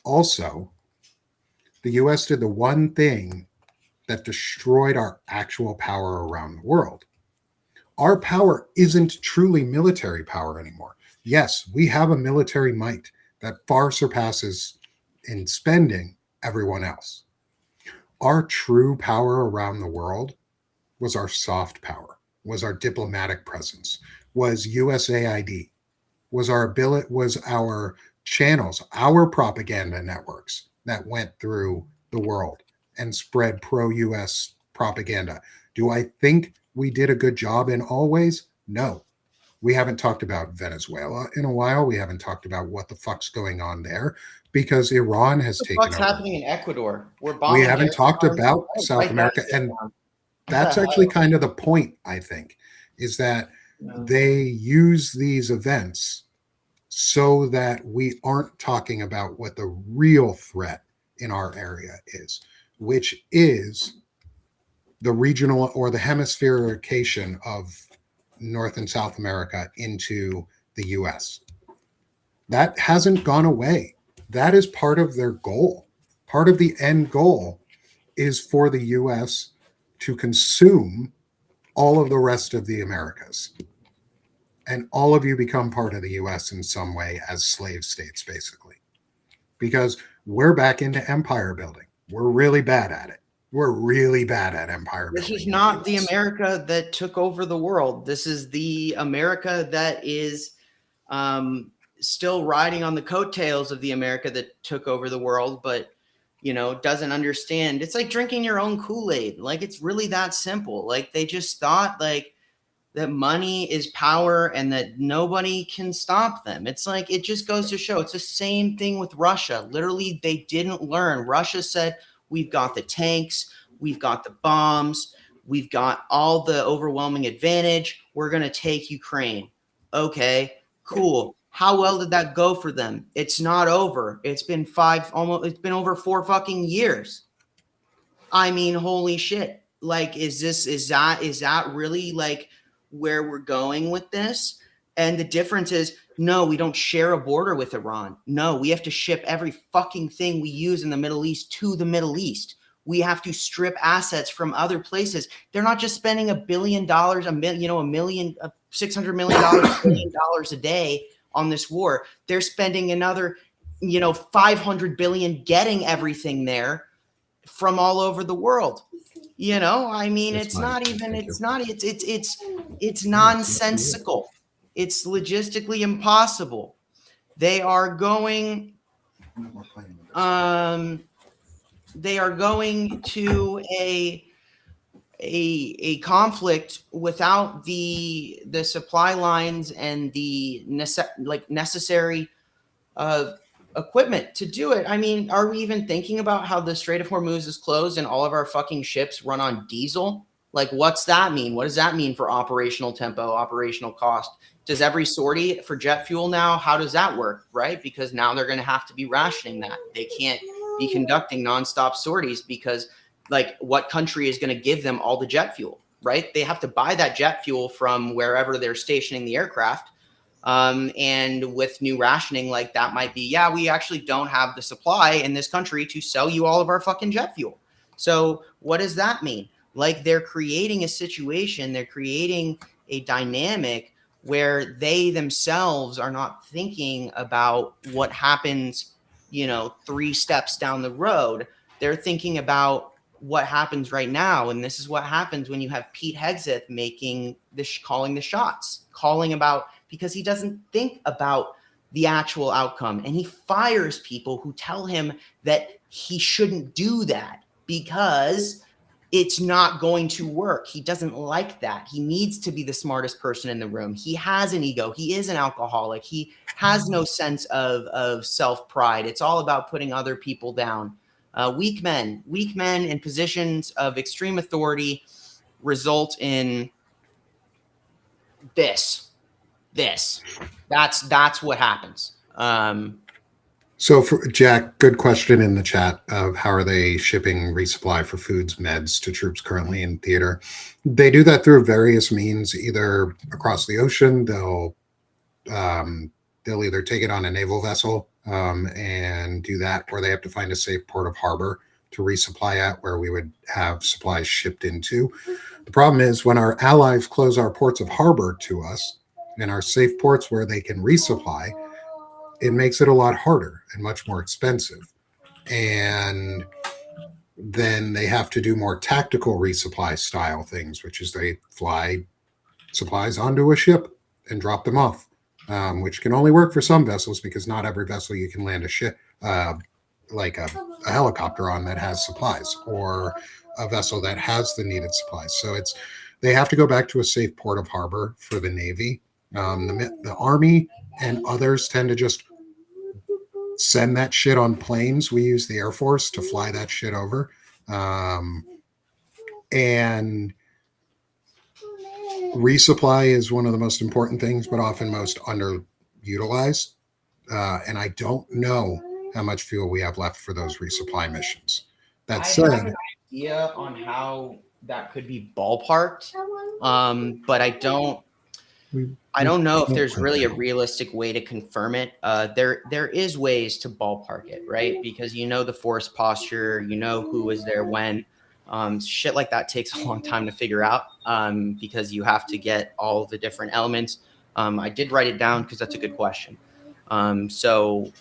Also, the US did the one thing that destroyed our actual power around the world. Our power isn't truly military power anymore. Yes, we have a military might that far surpasses in spending everyone else. Our true power around the world was our soft power, was our diplomatic presence, was USAID, was our ability, was our channels, our propaganda networks that went through the world and spread pro-US propaganda. Do I think we did a good job in all ways? No. We haven't talked about Venezuela in a while. We haven't talked about what the fuck's going on there because Iran has taken What's over. happening in Ecuador? We're We bombing. haven't talked about Right, South America, and that's the actually kind of the point, I think, is that they use these events so that we aren't talking about what the real threat in our area is, which is the regional or the hemispherication of North and South America into the US. That hasn't gone away. That is part of their goal. Part of the end goal is for the US to consume all of the rest of the Americas. And all of you become part of the US in some way as slave states, basically. Because we're back into empire building. We're really bad at it. We're really bad at empire building. This is not the America that took over the world. This is the America that is still riding on the coattails of the America that took over the world, but doesn't understand. It's like drinking your own Kool-Aid. Like, it's really that simple. Like, they just thought like that money is power and that nobody can stop them. It's like, it just goes to show it's the same thing with Russia. Literally, they didn't learn. Russia said, we've got the tanks, we've got the bombs, we've got all the overwhelming advantage. We're going to take Ukraine. Okay, cool. How well did that go for them? It's not over. It's been over 4 fucking years. I mean, holy shit. Like, is that really like where we're going with this? And the difference is, no, we don't share a border with Iran. No, we have to ship every fucking thing we use in the Middle East to the Middle East. We have to strip assets from other places. They're not just spending $1 billion, $600 million, $1 billion a day on this war. They're spending another, 500 billion getting everything there from all over the world. I mean, it's nonsensical. It's logistically impossible. They are going to a conflict without the supply lines and the necessary equipment to do it. I mean, are we even thinking about how the Strait of Hormuz is closed and all of our fucking ships run on diesel? Like, what's that mean? What does that mean for operational tempo, operational cost? Does every sortie for jet fuel now, how does that work, right? Because now they're going to have to be rationing that. They can't be conducting nonstop sorties because, like, what country is going to give them all the jet fuel, right? They have to buy that jet fuel from wherever they're stationing the aircraft. And with new rationing, like, that might be, yeah, we actually don't have the supply in this country to sell you all of our fucking jet fuel. So what does that mean? Like, they're creating a situation, they're creating a dynamic where they themselves are not thinking about what happens, 3 steps down the road. They're thinking about what happens right now. And this is what happens when you have Pete Hegseth calling the shots, because he doesn't think about the actual outcome. And he fires people who tell him that he shouldn't do that because it's not going to work. He doesn't like that. He needs to be the smartest person in the room. He has an ego. He is an alcoholic. He has no sense of self-pride. It's all about putting other people down. Weak men in positions of extreme authority result in this. this. That's what happens. So, for Jack, good question in the chat of how are they shipping resupply for foods, meds to troops currently in theater? They do that through various means, either across the ocean. They'll either take it on a naval vessel and do that, or they have to find a safe port of harbor to resupply at, where we would have supplies shipped into. The problem is when our allies close our ports of harbor to us and our safe ports where they can resupply, it makes it a lot harder and much more expensive. And then they have to do more tactical resupply style things, which is they fly supplies onto a ship and drop them off, which can only work for some vessels because not every vessel you can land a ship, like a helicopter on that has supplies, or a vessel that has the needed supplies. So they have to go back to a safe port of harbor for the Navy. The Army and others tend to just send that shit on planes. We use the Air Force to fly that shit over. And resupply is one of the most important things, but often most underutilized. And I don't know how much fuel we have left for those resupply missions. That said, I have an idea on how that could be ballparked, but I don't know if there's really a realistic way to confirm it. There is ways to ballpark it, right? Because the force posture, who was there when. Shit like that takes a long time to figure out because you have to get all the different elements. I did write it down because that's a good question. So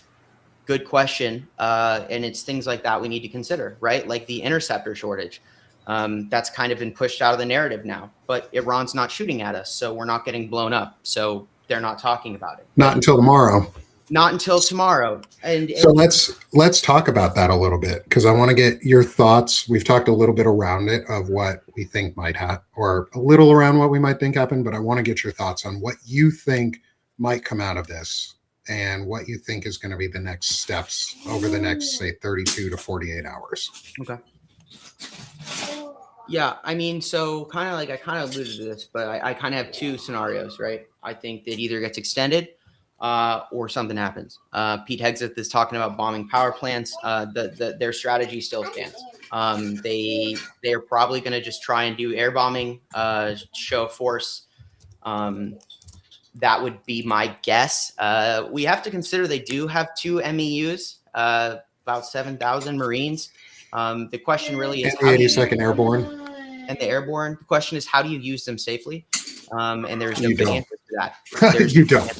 good question. And it's things like that we need to consider, right? Like the interceptor shortage. That's kind of been pushed out of the narrative now, but Iran's not shooting at us, so we're not getting blown up. So they're not talking about it. Not until tomorrow. Not until tomorrow. And so let's talk about that a little bit, because I want to get your thoughts. We've talked a little bit around it of what we think might happen, or a little around what we might think happened, but I want to get your thoughts on what you think might come out of this and what you think is going to be the next steps over the next, say, 32 to 48 hours. Okay. Yeah, I mean, so I kind of alluded to this, but I kind of have two scenarios, right? I think that either gets extended or something happens. Pete Hegseth is talking about bombing power plants. Their strategy still stands. They are probably going to just try and do air bombing, show force. That would be my guess. We have to consider they do have 2 MEUs, about 7,000 Marines. The question really is the 82nd Airborne. And the airborne. The question is, how do you use them safely? And there's no good answer to that. You don't.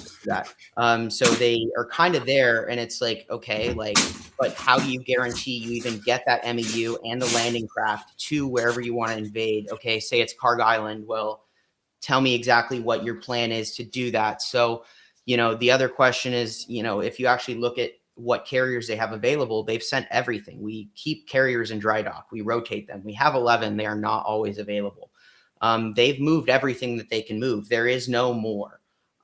So they are kind of there, and it's like, okay, but how do you guarantee you even get that MEU and the landing craft to wherever you want to invade? Okay, say it's Karg Island. Well, tell me exactly what your plan is to do that. So, the other question is, if you actually look at what carriers they have available, they've sent everything. We keep carriers in dry dock. We rotate them. We have 11. They are not always available. They've moved everything that they can move. There is no more.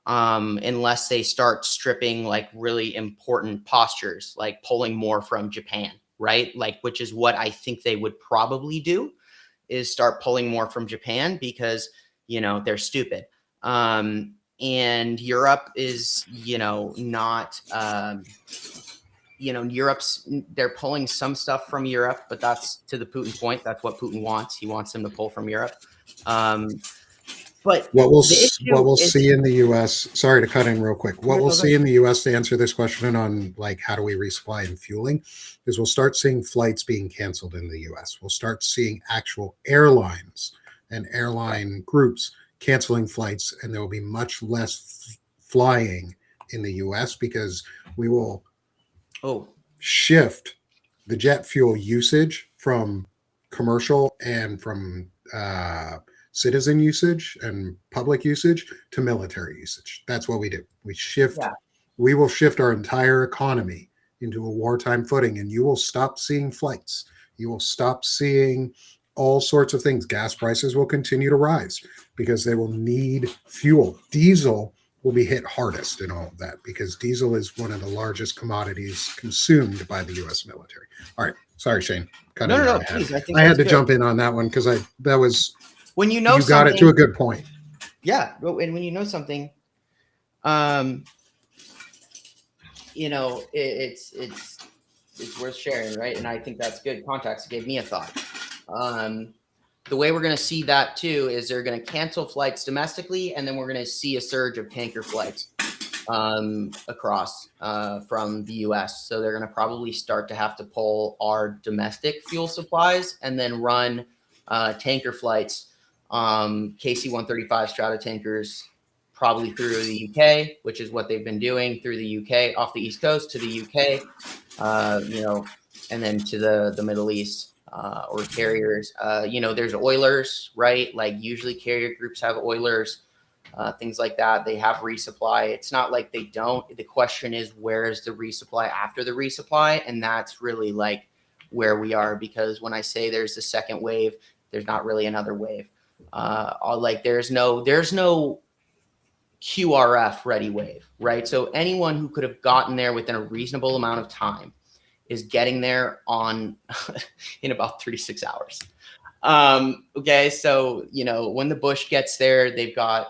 Unless they start stripping really important postures, like pulling more from Japan, right? Which is what I think they would probably do, is start pulling more from Japan because, they're stupid. And Europe is, not, they're pulling some stuff from Europe, but that's to the Putin point. That's what Putin wants. He wants them to pull from Europe. But what we'll see in the U.S. Sorry to cut in real quick. What we'll see in the U.S. to answer this question on how do we resupply and fueling is we'll start seeing flights being canceled in the U.S. We'll start seeing actual airlines and airline groups canceling flights, and there will be much less flying in the U.S. because we will shift the jet fuel usage from commercial and from citizen usage and public usage to military usage. That's what we do. We shift. Yeah. We will shift our entire economy into a wartime footing, and you will stop seeing flights. You will stop seeing all sorts of things. Gas prices will continue to rise because they will need fuel. Diesel will be hit hardest in all of that because diesel is one of the largest commodities consumed by the U.S. military. All right. Sorry, Shane. No, please. I had to jump in on that one because when you got it to a good point. Yeah. And when you know something, Um, it's worth sharing, right? And I think that's good context. It gave me a thought. The way we're going to see that too is they're going to cancel flights domestically, and then we're going to see a surge of tanker flights across from the U.S. So they're going to probably start to have to pull our domestic fuel supplies and then run tanker flights, KC-135 strata tankers, probably through the UK, which is what they've been doing through the UK, off the East Coast to the UK, and then to the Middle East or carriers. There's oilers, right? Like usually carrier groups have oilers, things like that. They have resupply. It's not like they don't. The question is, where is the resupply after the resupply? And that's really like where we are, because when I say there's the second wave, there's not really another wave. There's no QRF ready wave, right? So anyone who could have gotten there within a reasonable amount of time is getting there on in about 36 hours. Okay, so when the Bush gets there, they've got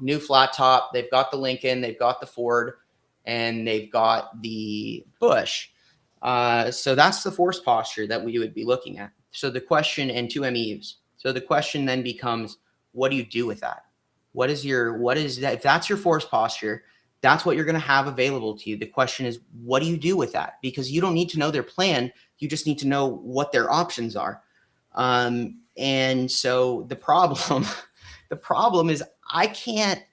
new flat top, they've got the Lincoln, they've got the Ford, and they've got the Bush. So that's the force posture that we would be looking at. So the question, and 2 MEUs. So the question then becomes, what do you do with that? What is that? If that's your force posture, that's what you're going to have available to you. The question is, what do you do with that? Because you don't need to know their plan. You just need to know what their options are. And so the problem is I can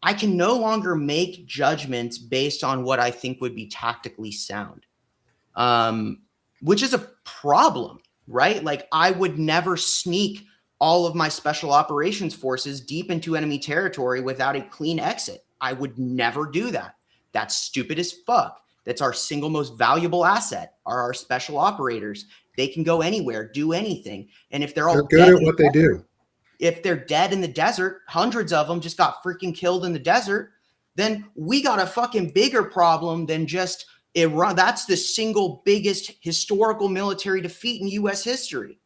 no longer make judgments based on what I think would be tactically sound, which is a problem, right? Like I would never sneak all of my special operations forces deep into enemy territory without a clean exit. I would never do that. That's stupid as fuck. That's our single most valuable asset, are our special operators. They can go anywhere, do anything. And if they're good at what they do, if they're dead in the desert, hundreds of them just got freaking killed in the desert, then we got a fucking bigger problem than just Iran. That's the single biggest historical military defeat in U.S. history.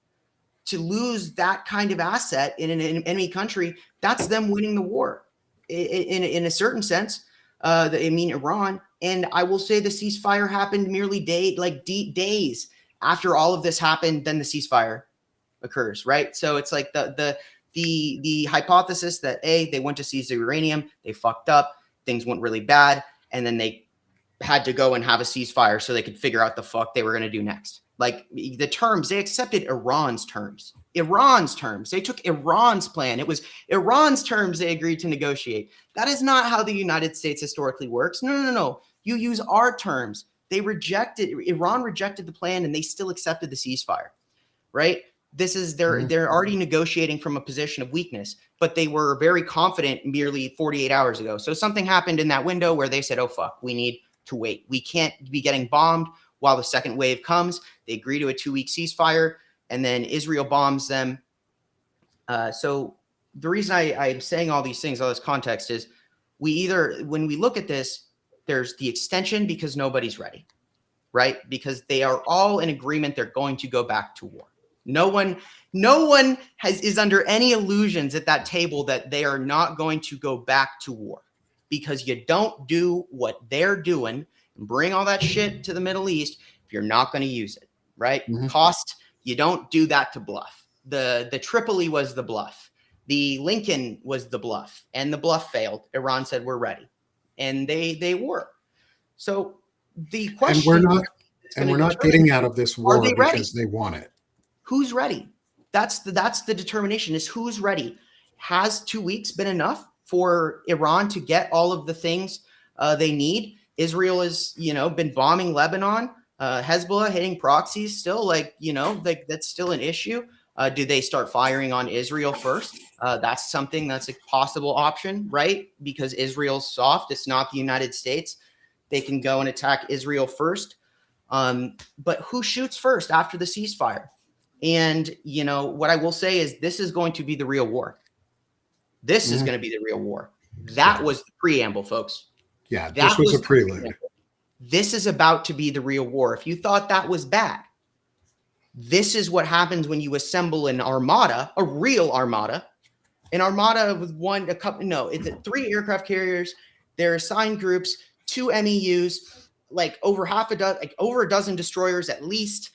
To lose that kind of asset in an enemy country, that's them winning the war. In a certain sense, Iran. And I will say the ceasefire happened merely days after all of this happened. Then the ceasefire occurs, right? So it's like the hypothesis that they went to seize the uranium, they fucked up, things went really bad, and then they had to go and have a ceasefire so they could figure out the fuck they were going to do next. Like the terms, they accepted Iran's terms. They took Iran's plan. It was Iran's terms they agreed to negotiate. That is not how the United States historically works. No. You use our terms. Iran rejected the plan, and they still accepted the ceasefire, right? They're already negotiating from a position of weakness, but they were very confident merely 48 hours ago. So something happened in that window where they said, oh, fuck, we need to wait. We can't be getting bombed while the second wave comes. They agree to a 2-week ceasefire, and then Israel bombs them. So the reason I'm saying all these things, all this context is when we look at this, there's the extension because nobody's ready, right? Because they are all in agreement they're going to go back to war. No one is under any illusions at that table that they are not going to go back to war, because you don't do what they're doing and bring all that shit to the Middle East if you're not going to use it, right? Mm-hmm. Cost, you don't do that to bluff. The Tripoli was the bluff. The Lincoln was the bluff, and the bluff failed. Iran said, we're ready. And they were. So the question, we're not getting out of this war because they want it. Who's ready? That's the determination, is who's ready. Has 2 weeks been enough for Iran to get all of the things they need? Israel has, been bombing Lebanon, Hezbollah hitting proxies still, that's still an issue. Do they start firing on Israel first? That's something that's a possible option, right? Because Israel's soft. It's not the United States. They can go and attack Israel first. But who shoots first after the ceasefire? And, what I will say is this is going to be the real war. This is going to be the real war. That was the preamble, folks. Yeah, this was a prelude. This is about to be the real war. If you thought that was bad, this is what happens when you assemble an armada, a real armada, An armada with it's 3 aircraft carriers. They're assigned groups, 2 MEUs, like over a dozen destroyers at least,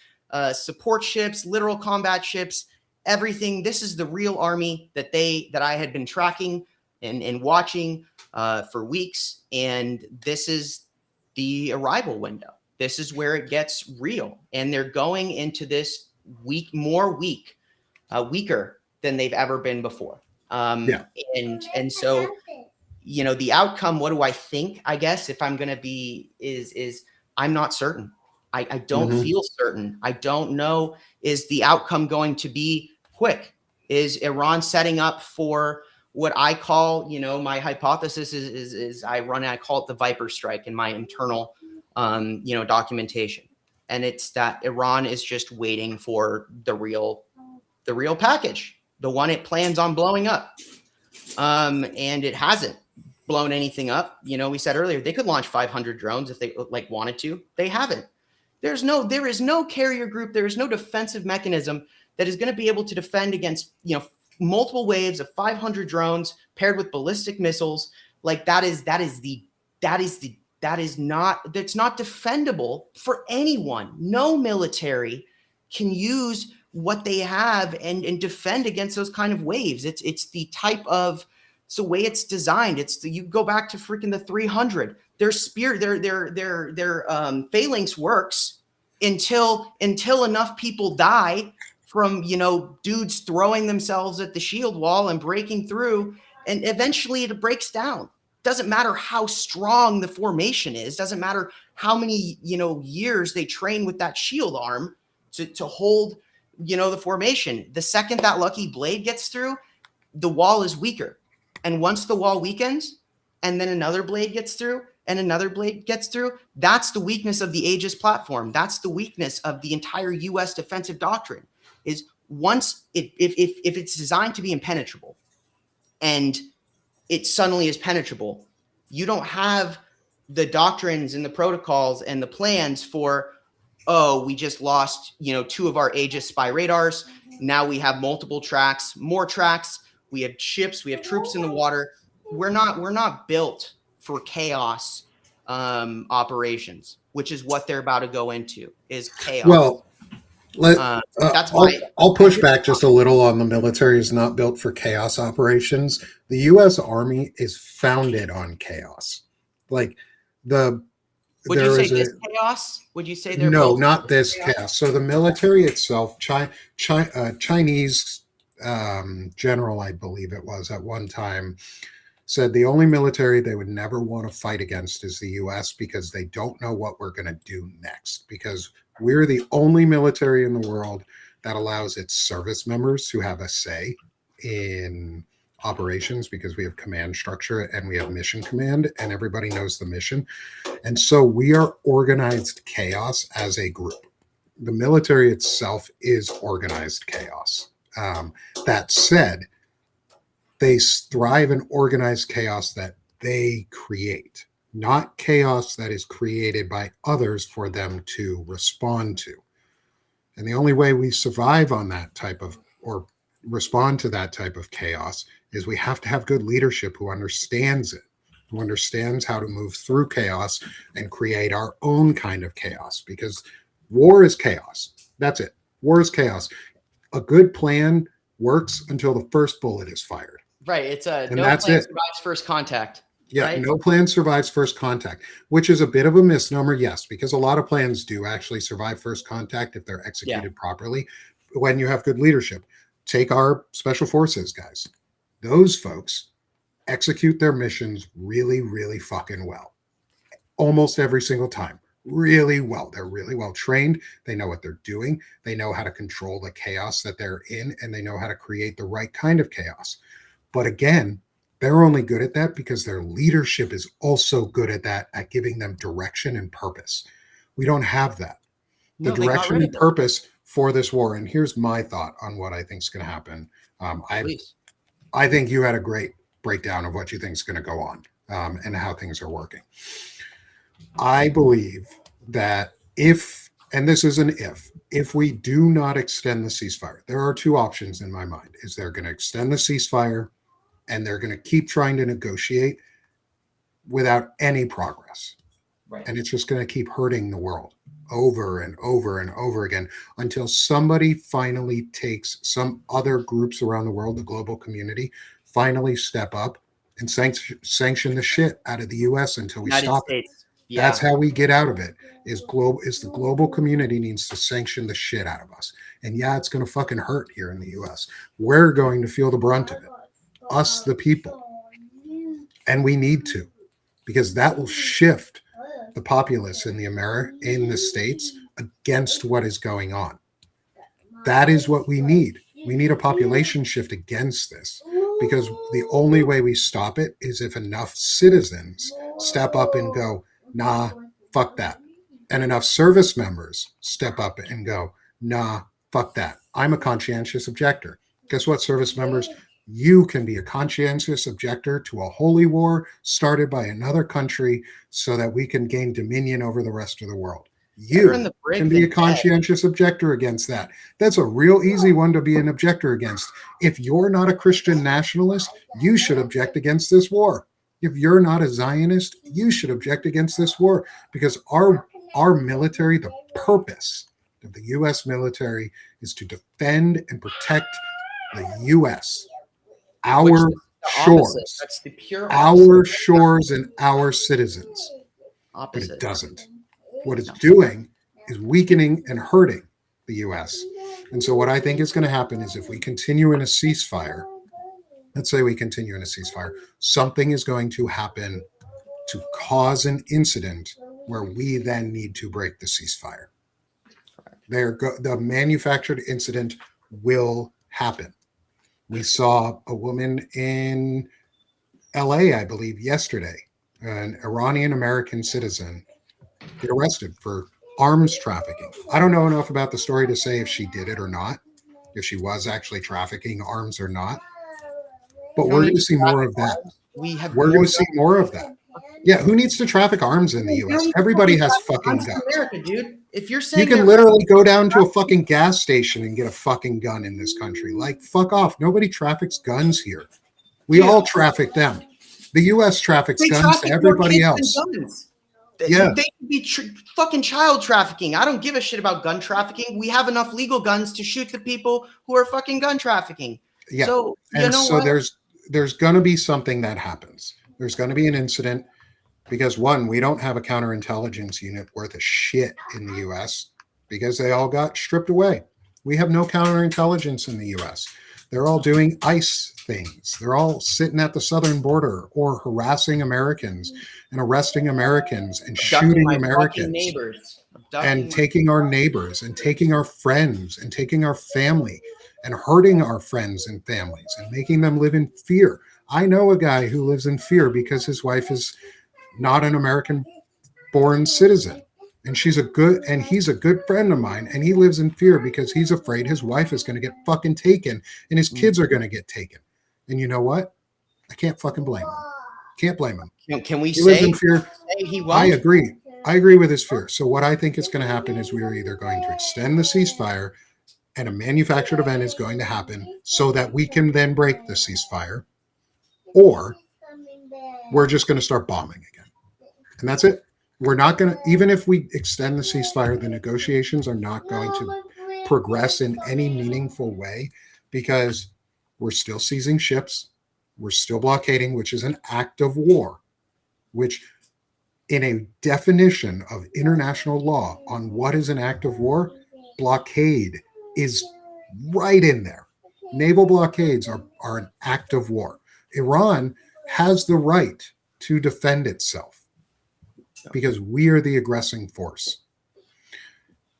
support ships, literal combat ships, everything. This is the real army that I had been tracking and watching for weeks, and this is the arrival window. This is where it gets real, and they're going into this weaker than they've ever been before. And so, the outcome, what do I think? I guess if I'm going to be is I'm not certain. I don't feel certain. I don't know. Is the outcome going to be quick? Is Iran setting up for what I call, my hypothesis is I call it the Viper strike in my internal, documentation. And it's that Iran is just waiting for the real package, the one it plans on blowing up. And it hasn't blown anything up. We said earlier, they could launch 500 drones if they wanted to. They haven't. There is no carrier group. There is no defensive mechanism that is going to be able to defend against, multiple waves of 500 drones paired with ballistic missiles. That's not defendable for anyone. No military can use what they have and defend against those kind of waves. It's the way it's designed. You go back to freaking the 300. Their phalanx works until enough people die from dudes throwing themselves at the shield wall and breaking through, and eventually it breaks down. Doesn't matter how strong the formation is. Doesn't matter how many years they train with that shield arm to hold the formation. The second that lucky blade gets through, the wall is weaker. And once the wall weakens, and then another blade gets through, and another blade gets through, that's the weakness of the Aegis platform. That's the weakness of the entire U.S. defensive doctrine. Is once if it's designed to be impenetrable, and it suddenly is penetrable, you don't have the doctrines and the protocols and the plans for, we just lost 2 of our Aegis spy radars. Now we have multiple tracks, more tracks. We have ships. We have troops in the water. We're not built for chaos operations, which is what they're about to go into. Is chaos. Well, I'll push back just a little on the military is not built for chaos operations. The U.S. Army is founded on chaos. Would you say this chaos? Would you say they're no, not this chaos? So the military itself, Chinese general, I believe it was at one time, said the only military they would never want to fight against is the U.S. because they don't know what we're going to do next, because we're the only military in the world that allows its service members to have a say in operations, because we have command structure and we have mission command and everybody knows the mission. And so we are organized chaos as a group. The military itself is organized chaos. That said, they thrive in organized chaos that they create, not chaos that is created by others for them to respond to. And the only way we survive on that type of, or respond to that type of chaos, is we have to have good leadership who understands it, who understands how to move through chaos and create our own kind of chaos, because war is chaos. That's it. War is chaos. A good plan works until the first bullet is fired. Right. It's no plan survives first contact. Yeah, right? No plan survives first contact, which is a bit of a misnomer, yes, because a lot of plans do actually survive first contact if they're executed properly when you have good leadership. Take our special forces guys. Those folks execute their missions really, really fucking well. Almost every single time. Really well. They're really well trained. They know what they're doing. They know how to control the chaos that they're in, and they know how to create the right kind of chaos. But again, they're only good at that because their leadership is also good at that, at giving them direction and purpose. We don't have that. The direction and purpose for this war. And here's my thought on what I think is going to happen. I think you had a great breakdown of what you think is going to go on and how things are working. I believe that if, and this is an if we do not extend the ceasefire, there are 2 options in my mind. Is they're going to extend the ceasefire and they're going to keep trying to negotiate without any progress. Right. And it's just going to keep hurting the world over and over and over again until somebody finally takes, some other groups around the world, the global community, finally step up and sanction the shit out of the US until we United stop States. it. Yeah. That's how we get out of it. Is the global community needs to sanction the shit out of us. And yeah, it's going to fucking hurt here in the US. We're going to feel the brunt of it. Us, the people. And we need to, because that will shift the populace in the States against what is going on. That is what we need. We need a population shift against this, because the only way we stop it is if enough citizens step up and go, nah, fuck that. And enough service members step up and go, nah, fuck that. I'm a conscientious objector. Guess what, service members? You can be a conscientious objector to a holy war started by another country so that we can gain dominion over the rest of the world. You can be a conscientious objector against that. That's a real easy one to be an objector against. If you're not a Christian nationalist, you should object against this war. If you're not a Zionist, you should object against this war, because our military, the purpose of the U.S. military is to defend and protect the U.S., our shores, that's the pure our shores and our citizens. opposite. But it doesn't. What it's doing is weakening and hurting the U.S. And so what I think is going to happen is, if we continue in a ceasefire, let's say we continue in a ceasefire, something is going to happen to cause an incident where we then need to break the ceasefire. The manufactured incident will happen. We saw a woman in LA, I believe, yesterday, an Iranian American citizen, get arrested for arms trafficking. I don't know enough about the story to say if she did it or not, if she was actually trafficking arms or not. But we're going to see more of that. We're going to see more of that. Yeah, who needs to traffic arms in the U.S.? Everybody has fucking guns. America, dude. If you're saying you can literally go down to a fucking gas station and get a fucking gun in this country. Like, fuck off. Nobody traffics guns here. We all traffic them. The U.S. traffics guns to everybody else. Yeah, they could be fucking child trafficking. I don't give a shit about gun trafficking. We have enough legal guns to shoot the people who are fucking gun trafficking. Yeah, so there's going to be something that happens. There's going to be an incident. Because one, we don't have a counterintelligence unit worth a shit in the U.S. because they all got stripped away. We have no counterintelligence in the U.S. They're all doing ICE things. They're all sitting at the southern border or harassing Americans and arresting Americans and shooting Americans and taking our neighbors and taking our friends and taking our family and hurting our friends and families and making them live in fear. I know a guy who lives in fear because his wife is not an American-born citizen, and he's a good friend of mine, and he lives in fear because he's afraid his wife is going to get fucking taken and his kids are going to get taken. And you know what? I can't fucking blame him. Can't blame him. Can we lives in fear? He won't? I agree. I agree with his fear. So what I think is going to happen is we are either going to extend the ceasefire, and a manufactured event is going to happen so that we can then break the ceasefire, or we're just going to start bombing again. And that's it. We're not going to, even if we extend the ceasefire, the negotiations are not going to progress in any meaningful way, because we're still seizing ships. We're still blockading, which is an act of war, which in a definition of international law on what is an act of war, blockade is right in there. Naval blockades are an act of war. Iran has the right to defend itself because we are the aggressing force.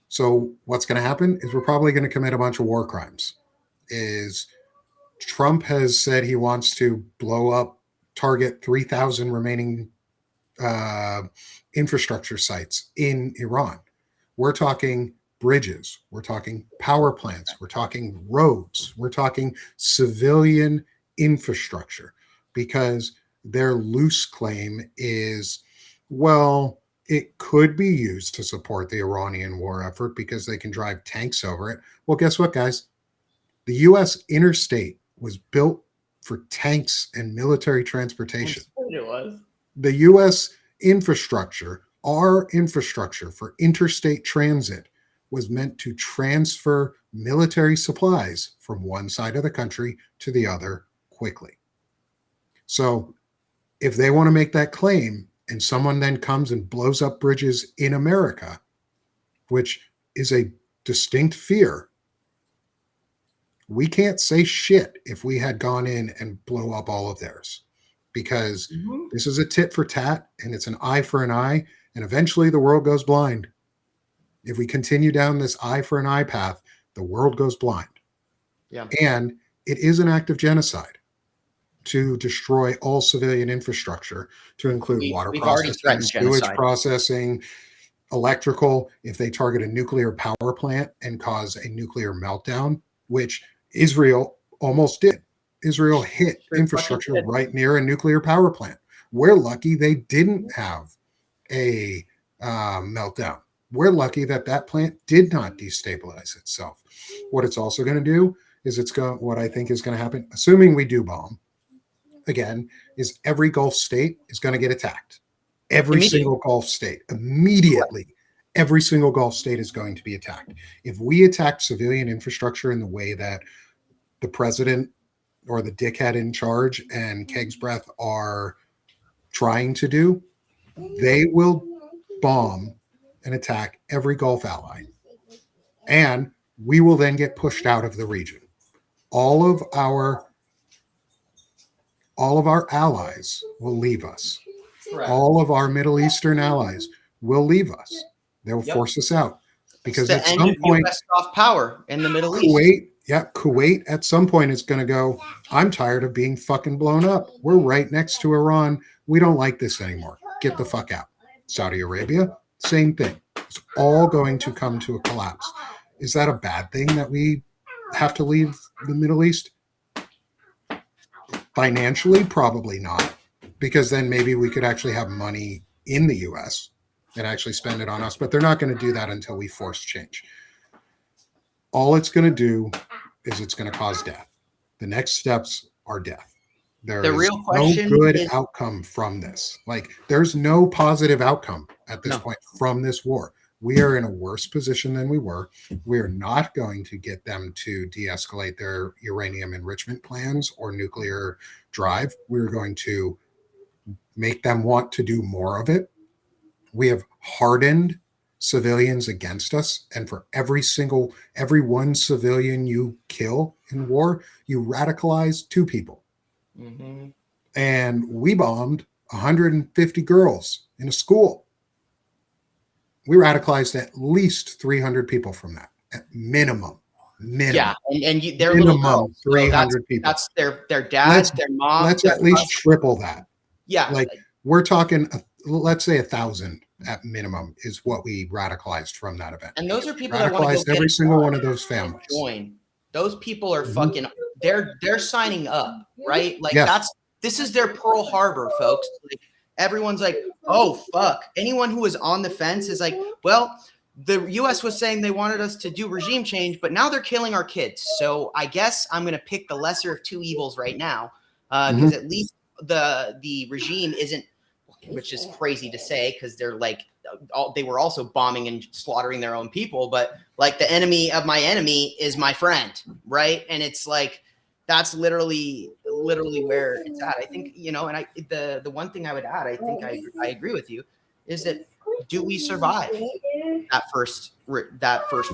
So what's going to happen is we're probably going to commit a bunch of war crimes. Trump has said he wants to target 3,000 remaining infrastructure sites in Iran. We're talking bridges. We're talking power plants. We're talking roads. We're talking civilian infrastructure, because their loose claim is, well, it could be used to support the Iranian war effort because they can drive tanks over it. Well, guess what, guys? The U.S. interstate was built for tanks and military transportation. It was. The U.S. infrastructure, our infrastructure for interstate transit, was meant to transfer military supplies from one side of the country to the other quickly. So if they want to make that claim and someone then comes and blows up bridges in America, which is a distinct fear, we can't say shit if we had gone in and blow up all of theirs, because this is a tit for tat and it's an eye for an eye, and eventually the world goes blind. If we continue down this eye for an eye path, the world goes blind. Yeah. And it is an act of genocide to destroy all civilian infrastructure, to include water processing, sewage processing, electrical. If they target a nuclear power plant and cause a nuclear meltdown, which Israel almost did. Israel hit infrastructure right near a nuclear power plant. We're lucky they didn't have a meltdown. We're lucky that that plant did not destabilize itself. What it's also going to do is what I think is going to happen, assuming we do bomb, again, is every Gulf state is going to get attacked. Every single Gulf state, immediately, every single Gulf state is going to be attacked. If we attack civilian infrastructure in the way that the president or the dickhead in charge and Keg's Breath are trying to do, they will bomb and attack every Gulf ally. And we will then get pushed out of the region. All of our allies will leave us. Correct. All of our Middle Eastern allies will leave us. They'll force us out, because at some point, US soft power in the Middle East. Kuwait at some point is going to go, I'm tired of being fucking blown up. We're right next to Iran. We don't like this anymore. Get the fuck out. Saudi Arabia, same thing. It's all going to come to a collapse. Is that a bad thing that we have to leave the Middle East? Financially, probably not, because then maybe we could actually have money in the US and actually spend it on us, but they're not going to do that until we force change. All it's going to do is it's going to cause death. The next steps are death. There is no good outcome from this. Like, there's no positive outcome at this point from this war. We are in a worse position than we were. We are not going to get them to de-escalate their uranium enrichment plans or nuclear drive. We're going to make them want to do more of it. We have hardened civilians against us, and for every one civilian you kill in war, you radicalize 2 people. Mm-hmm. And we bombed 150 girls in a school. We radicalized at least 300 people from that, at minimum. Yeah, and they're little girls. 300 people. That's their dad, their mom. Let's at least triple that. Yeah, like we're talking, let's say 1,000 at minimum is what we radicalized from that event. And those are people that want to go every single one of those families. Join. Those people are fucking. They're signing up, right? Like this is their Pearl Harbor, folks. Like, everyone's like, oh fuck. Anyone who was on the fence is like, well, the U.S. was saying they wanted us to do regime change, but now they're killing our kids. So I guess I'm going to pick the lesser of 2 evils right now, because at least the regime isn't, which is crazy to say because they're like, they were also bombing and slaughtering their own people, but like the enemy of my enemy is my friend, right? And it's like, that's literally where it's at. I think, and the one thing I would add, I think I agree with you, is that do we survive that first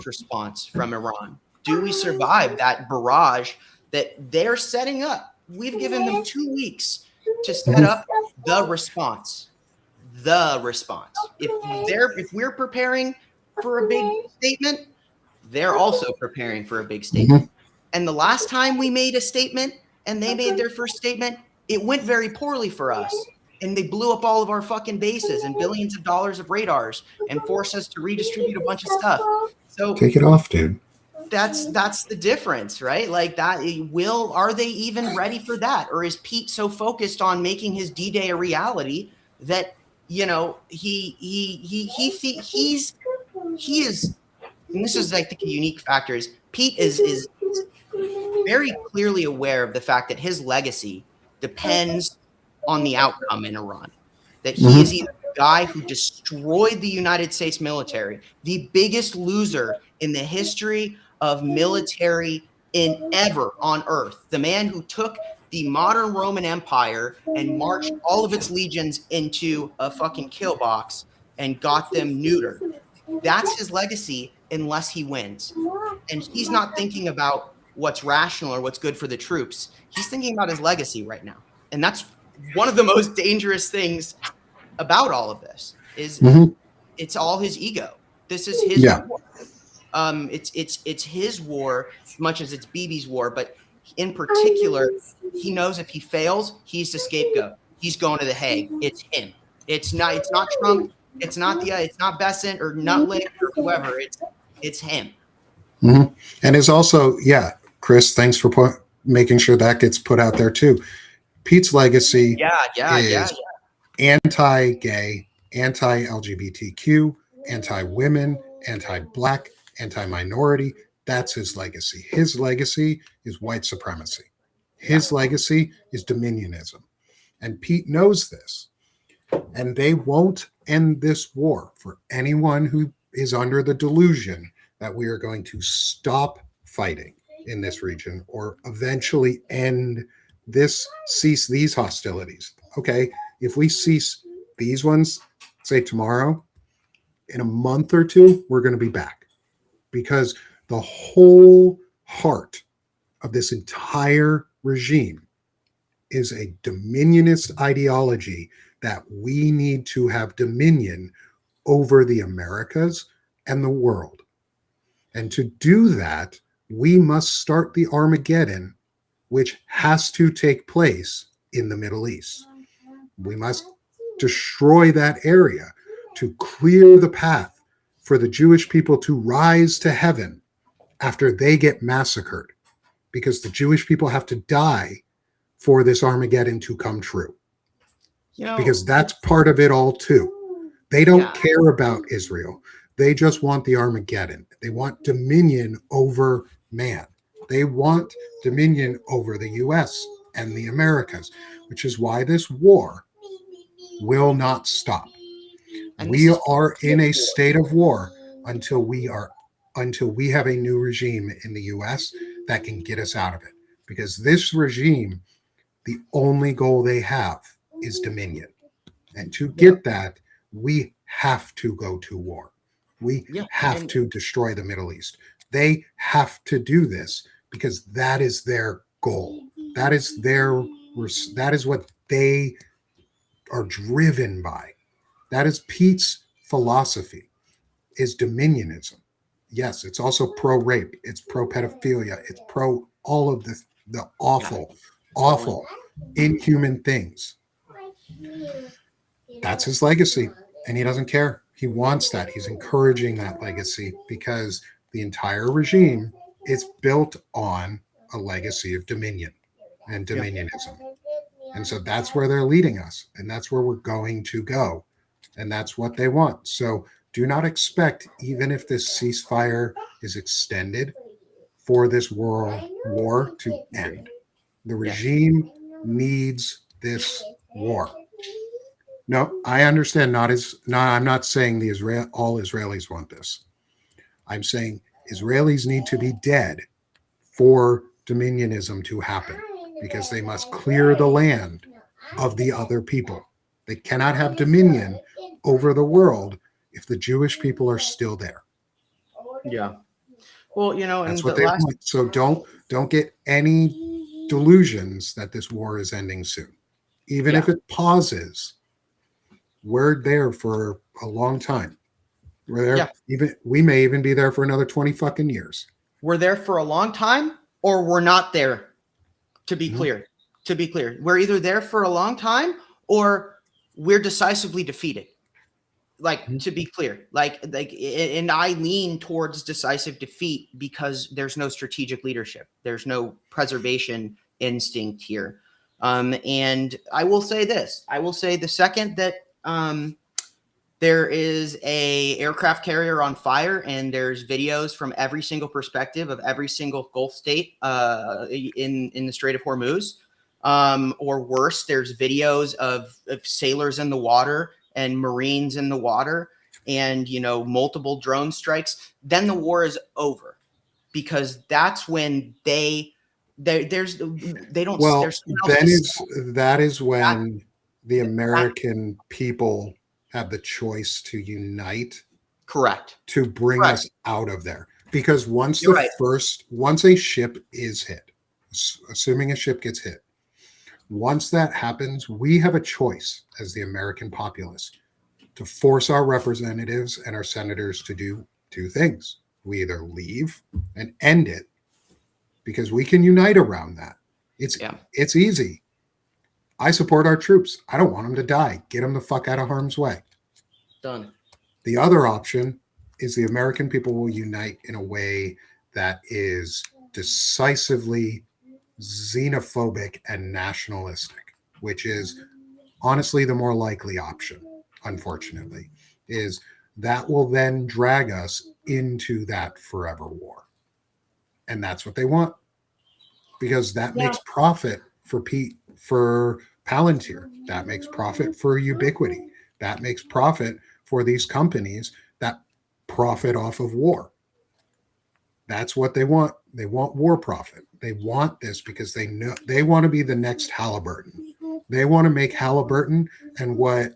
response from Iran? Do we survive that barrage that they're setting up? We've given them 2 weeks to set up the response. If we're preparing for a big statement, they're also preparing for a big statement. And the last time we made a statement and they made their first statement, it went very poorly for us. And they blew up all of our fucking bases and billions of dollars of radars and forced us to redistribute a bunch of stuff. So take it off, dude. That's the difference, right? Like that. Are they even ready for that? Or is Pete so focused on making his D-Day a reality that, he is, and this is, I think, a unique factor is Pete is very clearly aware of the fact that his legacy depends on the outcome in Iran. That he is either the guy who destroyed the United States military, the biggest loser in the history of military in ever on Earth, the man who took the modern Roman Empire and marched all of its legions into a fucking kill box and got them neutered. That's his legacy unless he wins. And he's not thinking about what's rational or what's good for the troops. He's thinking about his legacy right now. And that's one of the most dangerous things about all of this is it's all his ego. This is his war. It's his war as much as it's BB's war, but in particular, he knows if he fails, he's the scapegoat. He's going to the Hague. It's him. It's not Trump. It's not Bessent or Nutland or whoever. It's him. And it's also, Chris, thanks for making sure that gets put out there too. Pete's legacy is anti-gay, anti-LGBTQ, anti-women, anti-black, anti-minority. That's his legacy. His legacy is white supremacy. His legacy is dominionism. And Pete knows this. And they won't end this war for anyone who is under the delusion that we are going to stop fighting in this region or eventually cease these hostilities. Okay, if we cease these ones, say tomorrow, in a month or two, we're going to be back. Because the whole heart of this entire regime is a dominionist ideology that we need to have dominion over the Americas and the world. And to do that, we must start the Armageddon, which has to take place in the Middle East. We must destroy that area to clear the path for the Jewish people to rise to heaven after they get massacred, because the Jewish people have to die for this Armageddon to come true. Because that's part of it all too. They don't care about Israel. They just want the Armageddon. They want dominion over man. They want dominion over the US and the Americas, which is why this war will not stop. And we are in a state of war until we have a new regime in the US that can get us out of it. Because this regime, the only goal they have is dominion. And to get that, we have to go to war. We have to destroy the Middle East. They have to do this because that is their goal. That is what they are driven by. That is Pete's philosophy, is dominionism. Yes, it's also pro-rape. It's pro-pedophilia. It's pro all of the awful, inhuman things. That's his legacy, and he doesn't care. He wants that. He's encouraging that legacy because the entire regime is built on a legacy of dominion and dominionism. And so that's where they're leading us, and that's where we're going to go, and that's what they want. So do not expect, even if this ceasefire is extended, for this world war to end. The regime needs this war. No, I understand. I'm not saying all Israelis want this. I'm saying Israelis need to be dead for dominionism to happen, because they must clear the land of the other people. They cannot have dominion over the world if the Jewish people are still there. Yeah. Well, that's what they want. So don't get any delusions that this war is ending soon. Even if it pauses, we're there for a long time. We're there. We may even be there for another 20 fucking years. We're there for a long time, or we're not there. To be clear, we're either there for a long time or we're decisively defeated. To be clear, and I lean towards decisive defeat because there's no strategic leadership. There's no preservation instinct here. And I will say this. I will say the second that There is a aircraft carrier on fire, and there's videos from every single perspective of every single Gulf state in the Strait of Hormuz. Or worse, there's videos of sailors in the water and Marines in the water, and multiple drone strikes. Then the war is over, because that's when they don't. Well, There's that is when the American people have the choice to unite, correct, to bring us out of there. Because once You're right. once a ship is hit, assuming a ship gets hit, once that happens, we have a choice as the American populace to force our representatives and our senators to do two things. We either leave and end it, because we can unite around that. It's easy. I support our troops. I don't want them to die. Get them the fuck out of harm's way. Done. The other option is the American people will unite in a way that is decisively xenophobic and nationalistic, which is honestly the more likely option, unfortunately, is that will then drag us into that forever war. And that's what they want, because that makes profit for Palantir. That makes profit for Ubiquity. That makes profit for these companies that profit off of war. That's what they want. They want war profit. They want this because they know they want to be the next Halliburton. They want to make Halliburton and what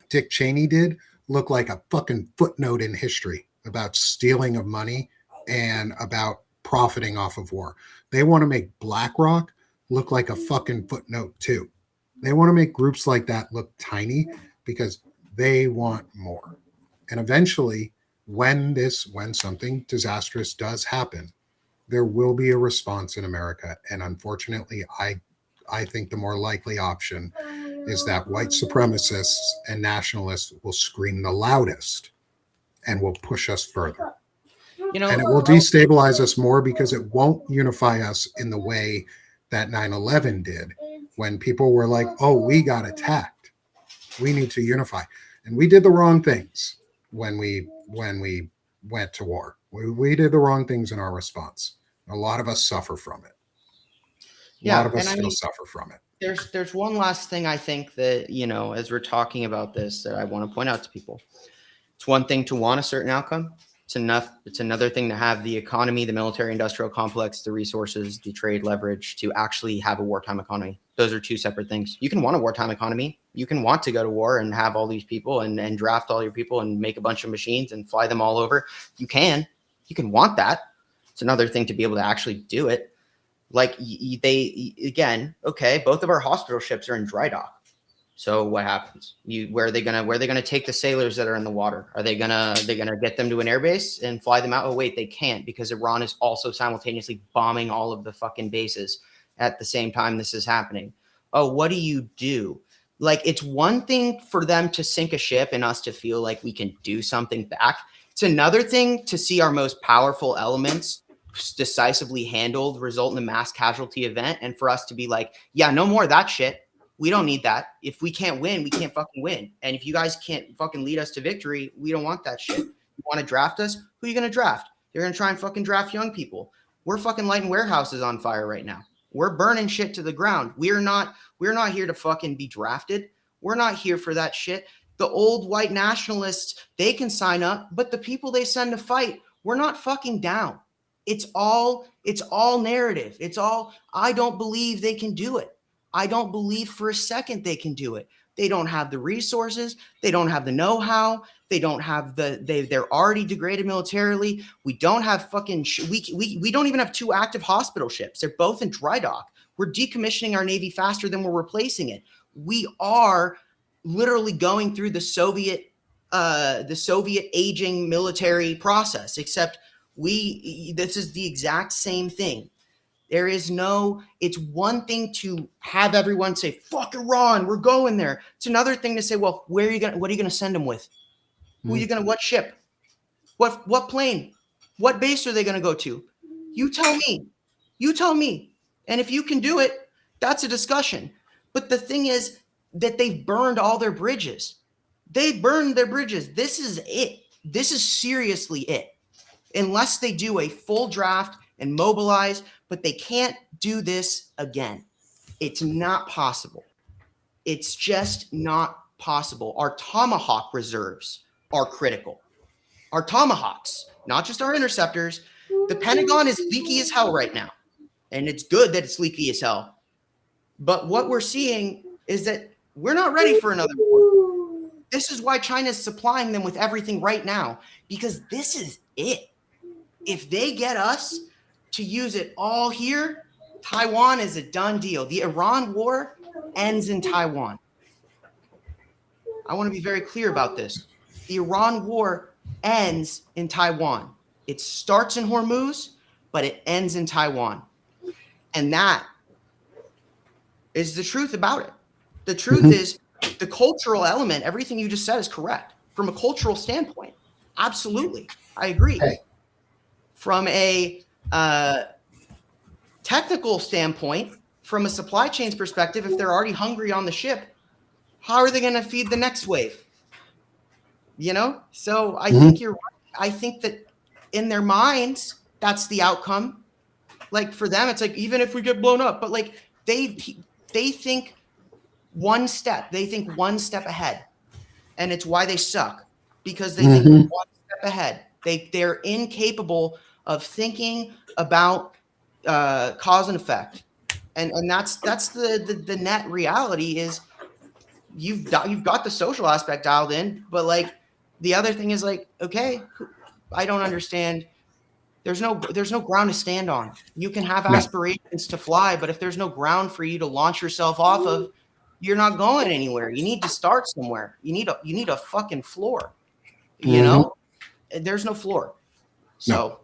Dick Cheney did look like a fucking footnote in history about stealing of money and about profiting off of war. They want to make BlackRock look like a fucking footnote too. They want to make groups like that look tiny because they want more. And eventually, when something disastrous does happen, there will be a response in America. And unfortunately, I think the more likely option is that white supremacists and nationalists will scream the loudest and will push us further. And it will destabilize us more, because it won't unify us in the way that 9/11 did, when people were like, oh, we got attacked. We need to unify. And we did the wrong things when we went to war. We did the wrong things in our response. A lot of us suffer from it. A lot of us still suffer from it. There's one last thing I think that, as we're talking about this, that I want to point out to people. It's one thing to want a certain outcome. It's another thing to have the economy, the military industrial complex, the resources, the trade leverage to actually have a wartime economy. Those are two separate things. You can want a wartime economy. You can want to go to war and have all these people and draft all your people and make a bunch of machines and fly them all over. You can want that. It's another thing to be able to actually do it. Like both of our hospital ships are in dry dock. So what happens? Where are they gonna take the sailors that are in the water? Are they gonna get them to an airbase and fly them out? Oh wait, they can't, because Iran is also simultaneously bombing all of the fucking bases at the same time this is happening. Oh, what do you do? Like, it's one thing for them to sink a ship and us to feel like we can do something back. It's another thing to see our most powerful elements decisively handled result in a mass casualty event, and for us to be like, yeah, no more of that shit. We don't need that. If we can't win, we can't fucking win. And if you guys can't fucking lead us to victory, we don't want that shit. You want to draft us? Who are you going to draft? You're going to try and fucking draft young people. We're fucking lighting warehouses on fire right now. We're burning shit to the ground. We're not here to fucking be drafted. We're not here for that shit. The old white nationalists, they can sign up, but the people they send to fight, we're not fucking down. It's all narrative. It's all, I don't believe they can do it. I don't believe for a second they can do it. They don't have the resources. They don't have the know-how. They don't have they're already degraded militarily. We don't have fucking, we don't even have two active hospital ships. They're both in dry dock. We're decommissioning our Navy faster than we're replacing it. We are literally going through the Soviet aging military process, except this is the exact same thing. There is it's one thing to have everyone say, fuck Iran, we're going there. It's another thing to say, well, what are you going to send them with? Who are you what ship? What plane? What base are they going to go to? You tell me. And if you can do it, that's a discussion. But the thing is that they've burned all their bridges. They burned their bridges. This is it. This is seriously it. Unless they do a full draft and mobilize, but they can't do this again. It's not possible. It's just not possible. Our Tomahawk reserves are critical. Our Tomahawks, not just our interceptors. The Pentagon is leaky as hell right now. And it's good that it's leaky as hell. But what we're seeing is that we're not ready for another war. This is why China is supplying them with everything right now, because this is it. If they get us to use it all here, Taiwan is a done deal. The Iran war ends in Taiwan. I want to be very clear about this. The Iran war ends in Taiwan. It starts in Hormuz, but it ends in Taiwan. And that is the truth about it. The truth is the cultural element, everything you just said is correct. From a cultural standpoint, absolutely. I agree. Hey. From a technical standpoint, from a supply chains perspective, if they're already hungry on the ship, how are they going to feed the next wave? You know? So I think you're right. I think that in their minds, that's the outcome. Like for them, it's like, even if we get blown up, but like they think one step ahead. And it's why they suck, because they think one step ahead. They're incapable of thinking about cause and effect. And that's the net reality is you've got the social aspect dialed in, but like the other thing is like, okay, I don't understand. There's no ground to stand on. You can have aspirations to fly, but if there's no ground for you to launch yourself off of, you're not going anywhere. You need to start somewhere. You need a fucking floor. You know? There's no floor. So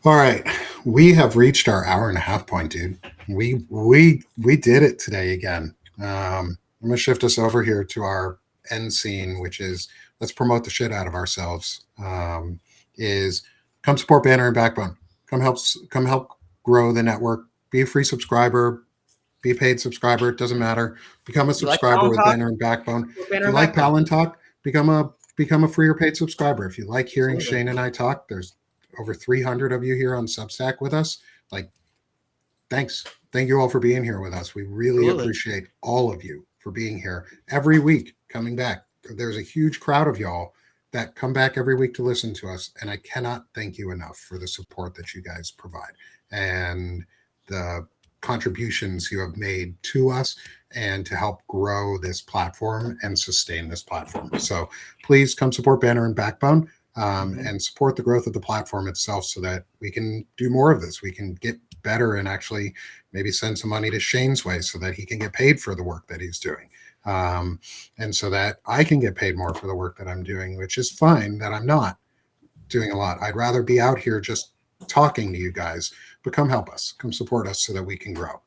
all right. We have reached our hour and a half point, dude. We did it today again. I'm gonna shift us over here to our end scene, which is let's promote the shit out of ourselves. Is come support Banner and Backbone. Come help grow the network. Be a free subscriber. Be a paid subscriber. It doesn't matter. Become a subscriber with Banner and Backbone. If you like Palantalk, become a free or paid subscriber. If you like hearing Shane and I talk, there's over 300 of you here on Substack with us. Like, thanks. Thank you all for being here with us. We really appreciate all of you for being here every week, coming back. There's a huge crowd of y'all that come back every week to listen to us. And I cannot thank you enough for the support that you guys provide and the contributions you have made to us and to help grow this platform and sustain this platform. So please come support Banner and Backbone and support the growth of the platform itself so that we can do more of this. We can get better and actually maybe send some money to Shane's way so that he can get paid for the work that he's doing. And so that I can get paid more for the work that I'm doing, which is fine that I'm not doing a lot. I'd rather be out here just talking to you guys, but come help us, come support us so that we can grow.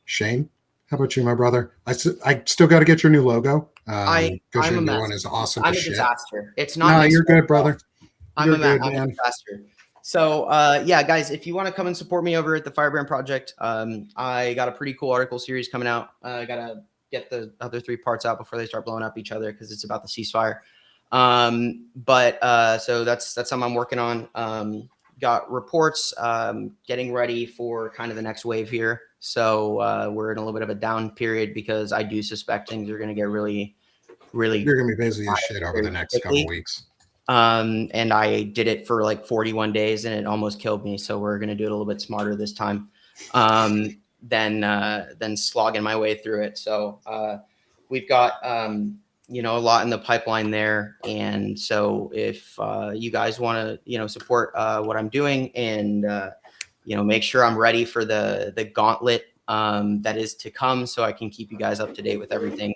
Shane, how about you, my brother? I still got to get your new logo. Because your new one is awesome. I'm a disaster. It's not. No, you're good, brother. I'm a disaster. So yeah, guys, if you want to come and support me over at the Firebrand Project, I got a pretty cool article series coming out. I gotta get the other 3 parts out before they start blowing up each other because it's about the ceasefire. So that's something I'm working on. Got reports, getting ready for kind of the next wave here. So we're in a little bit of a down period because I do suspect things are going to get really. You're going to be busy as shit over the next couple weeks. And I did it for like 41 days and it almost killed me. So we're going to do it a little bit smarter this time than slogging my way through it. So we've got, a lot in the pipeline there. And so if you guys want to, support what I'm doing and, make sure I'm ready for the gauntlet that is to come so I can keep you guys up to date with everything.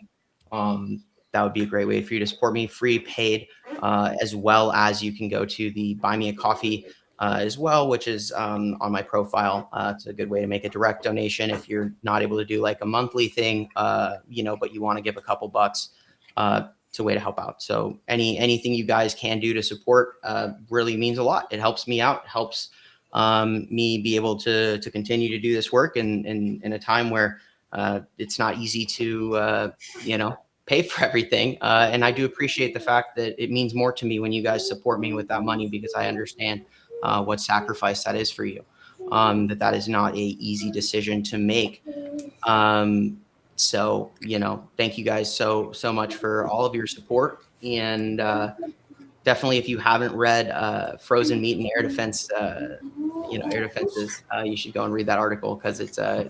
That would be a great way for you to support me, free, paid, as well as you can go to the Buy Me a Coffee as well, which is on my profile. It's a good way to make a direct donation if you're not able to do like a monthly thing, but you want to give a couple bucks. It's a way to help out. So anything you guys can do to support really means a lot. It helps me out, helps me be able to continue to do this work in a time where it's not easy to, pay for everything. And I do appreciate the fact that it means more to me when you guys support me with that money, because I understand what sacrifice that is for you. That is not a easy decision to make. So, thank you guys so much for all of your support. And definitely, if you haven't read Frozen Meat and Air Defense, air defenses, you should go and read that article, because it's a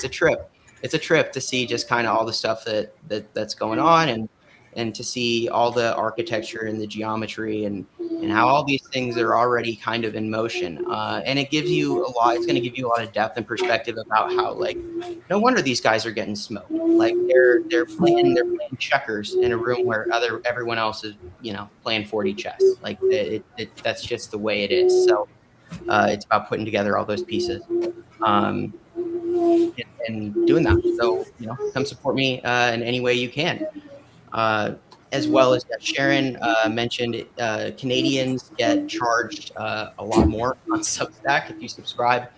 trip. It's a trip to see just kind of all the stuff that's going on, and to see all the architecture and the geometry, and how all these things are already kind of in motion. And it gives you a lot. It's going to give you a lot of depth and perspective about how, like, no wonder these guys are getting smoked. Like, they're playing checkers in a room where everyone else is playing 40 chess. Like, that's just the way it is. So it's about putting together all those pieces. And doing that. So, come support me in any way you can. As well as Sharon mentioned, Canadians get charged a lot more on Substack if you subscribe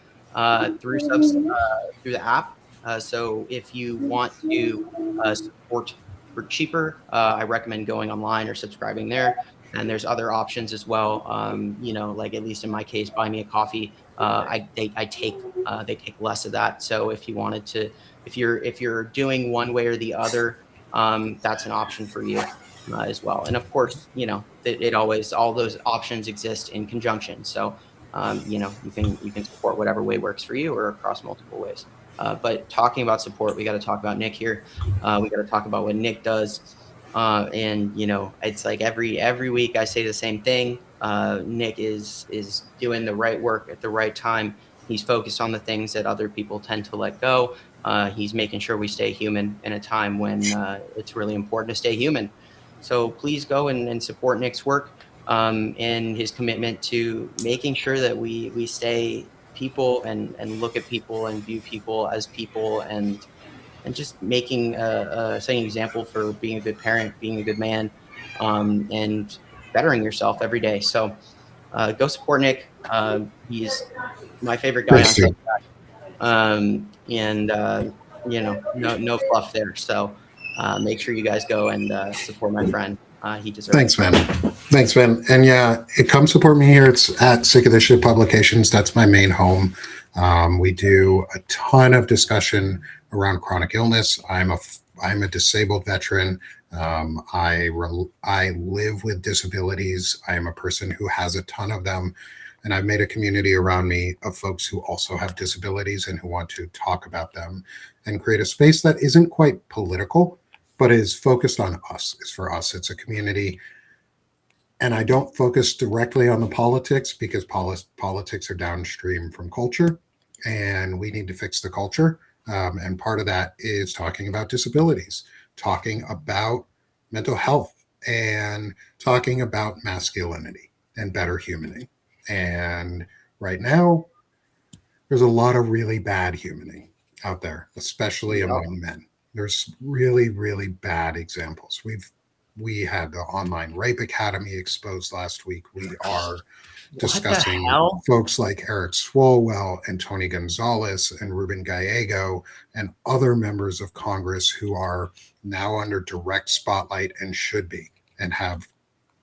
through the app. So if you want to support for cheaper, I recommend going online or subscribing there. And there's other options as well. Like, at least in my case, buy me a coffee. They take less of that. So if you wanted to, if you're doing one way or the other, that's an option for you as well. And of course, it always, all those options exist in conjunction. So you can support whatever way works for you, or across multiple ways. But talking about support, we got to talk about Nick here. We got to talk about what Nick does. And it's like every week I say the same thing. Nick is doing the right work at the right time. He's focused on the things that other people tend to let go. He's making sure we stay human in a time when it's really important to stay human. So please go and support Nick's work, and his commitment to making sure that we stay people, and look at people and view people as people, and just setting an example for being a good parent, being a good man, and bettering yourself every day. So go support Nick. He's my favorite guy on Substack. No fluff there. So make sure you guys go and support my friend. He deserves Thanks, man. Thanks, man. And yeah, come support me here. It's at Sick of This Shit Publications. That's my main home. We do a ton of discussion around chronic illness. I'm a disabled veteran. I live with disabilities. I am a person who has a ton of them. And I've made a community around me of folks who also have disabilities and who want to talk about them and create a space that isn't quite political, but is focused on us. It's for us. It's a community. And I don't focus directly on the politics, because politics are downstream from culture, and we need to fix the culture. And part of that is talking about disabilities, talking about mental health, and talking about masculinity and better humaning. And right now, there's a lot of really bad humaning out there, especially among men. There's really, really bad examples. We had the Online Rape Academy exposed last week. We are discussing folks like Eric Swalwell and Tony Gonzalez and Ruben Gallego and other members of Congress who are now under direct spotlight, and should be, and have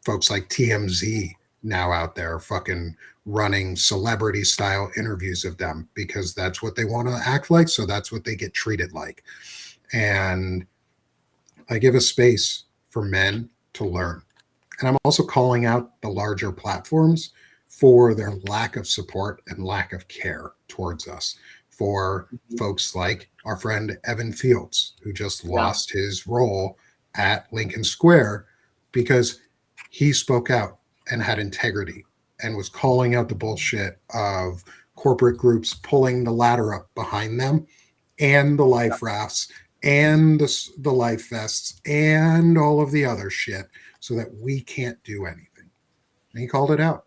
folks like TMZ now out there fucking running celebrity style interviews of them, because that's what they want to act like. So that's what they get treated like. And I give a space for men to learn. And I'm also calling out the larger platforms for their lack of support and lack of care towards us. For folks like our friend Evan Fields, who just lost his role at Lincoln Square because he spoke out and had integrity and was calling out the bullshit of corporate groups pulling the ladder up behind them, and the life rafts, and the life vests, and all of the other shit, so that we can't do anything. And he called it out.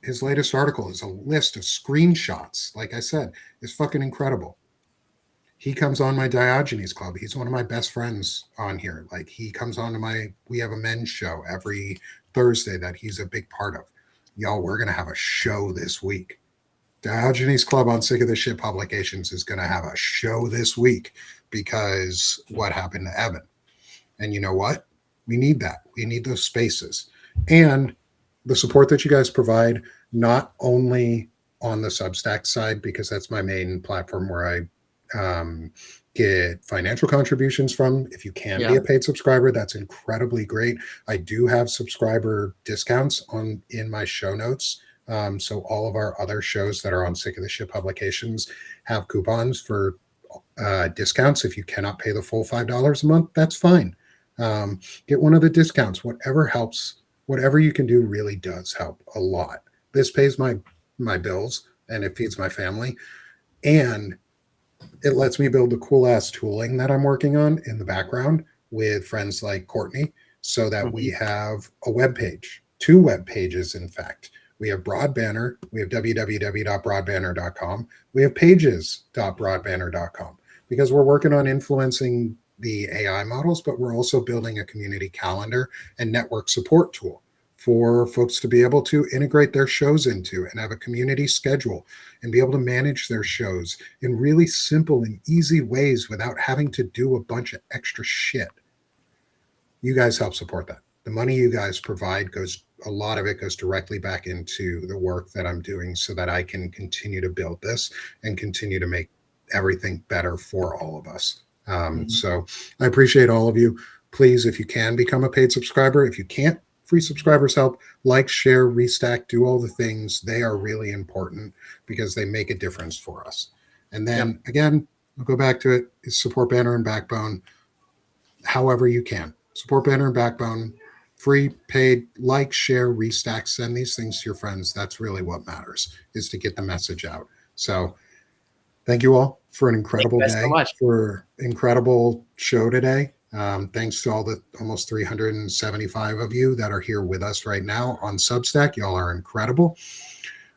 His latest article is a list of screenshots. Like I said, it's fucking incredible. He comes on my Diogenes Club. He's one of my best friends on here. Like, he comes on to we have a men's show every Thursday that he's a big part of. Y'all, we're going to have a show this week. Diogenes Club on Sick of This Shit Publications is going to have a show this week because what happened to Evan. And you know what? We need that. We need those spaces. And the support that you guys provide, not only on the Substack side, because that's my main platform where I get financial contributions from. If you can be a paid subscriber, that's incredibly great. I do have subscriber discounts in my show notes. So all of our other shows that are on Sick of the Shit publications have coupons for discounts. If you cannot pay the full $5 a month, that's fine. Get one of the discounts. Whatever helps, whatever you can do really does help a lot. This pays my bills and it feeds my family, and it lets me build the cool ass tooling that I'm working on in the background with friends like Courtney, so that we have a web page, 2 web pages, in fact. We have Broadbanner. We have www.broadbanner.com. We have pages.broadbanner.com, because we're working on influencing the AI models, but we're also building a community calendar and network support tool for folks to be able to integrate their shows into and have a community schedule and be able to manage their shows in really simple and easy ways without having to do a bunch of extra shit. You guys help support that. The money you guys provide a lot of it goes directly back into the work that I'm doing so that I can continue to build this and continue to make everything better for all of us. So I appreciate all of you. Please, if you can, become a paid subscriber. If you can't, free subscribers help. Like, share, restack, do all the things. They are really important because they make a difference for us. And then again, I'll go back to it. It's support Banner and Backbone however you can. Support Banner and Backbone. Free, paid, like, share, restack, send these things to your friends. That's really what matters, is to get the message out. So thank you all for an incredible day, for incredible show today. Thanks to all the almost 375 of you that are here with us right now on Substack. Y'all are incredible.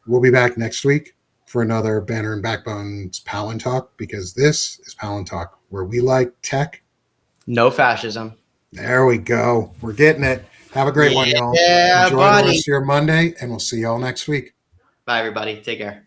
We'll be back next week for another Banner and Backbone's Palantalk, because this is Palantalk, where we like tech. No fascism. There we go. We're getting it. Have a great one, y'all. Yeah, Enjoy the rest of your Monday, and we'll see y'all next week. Bye, everybody. Take care.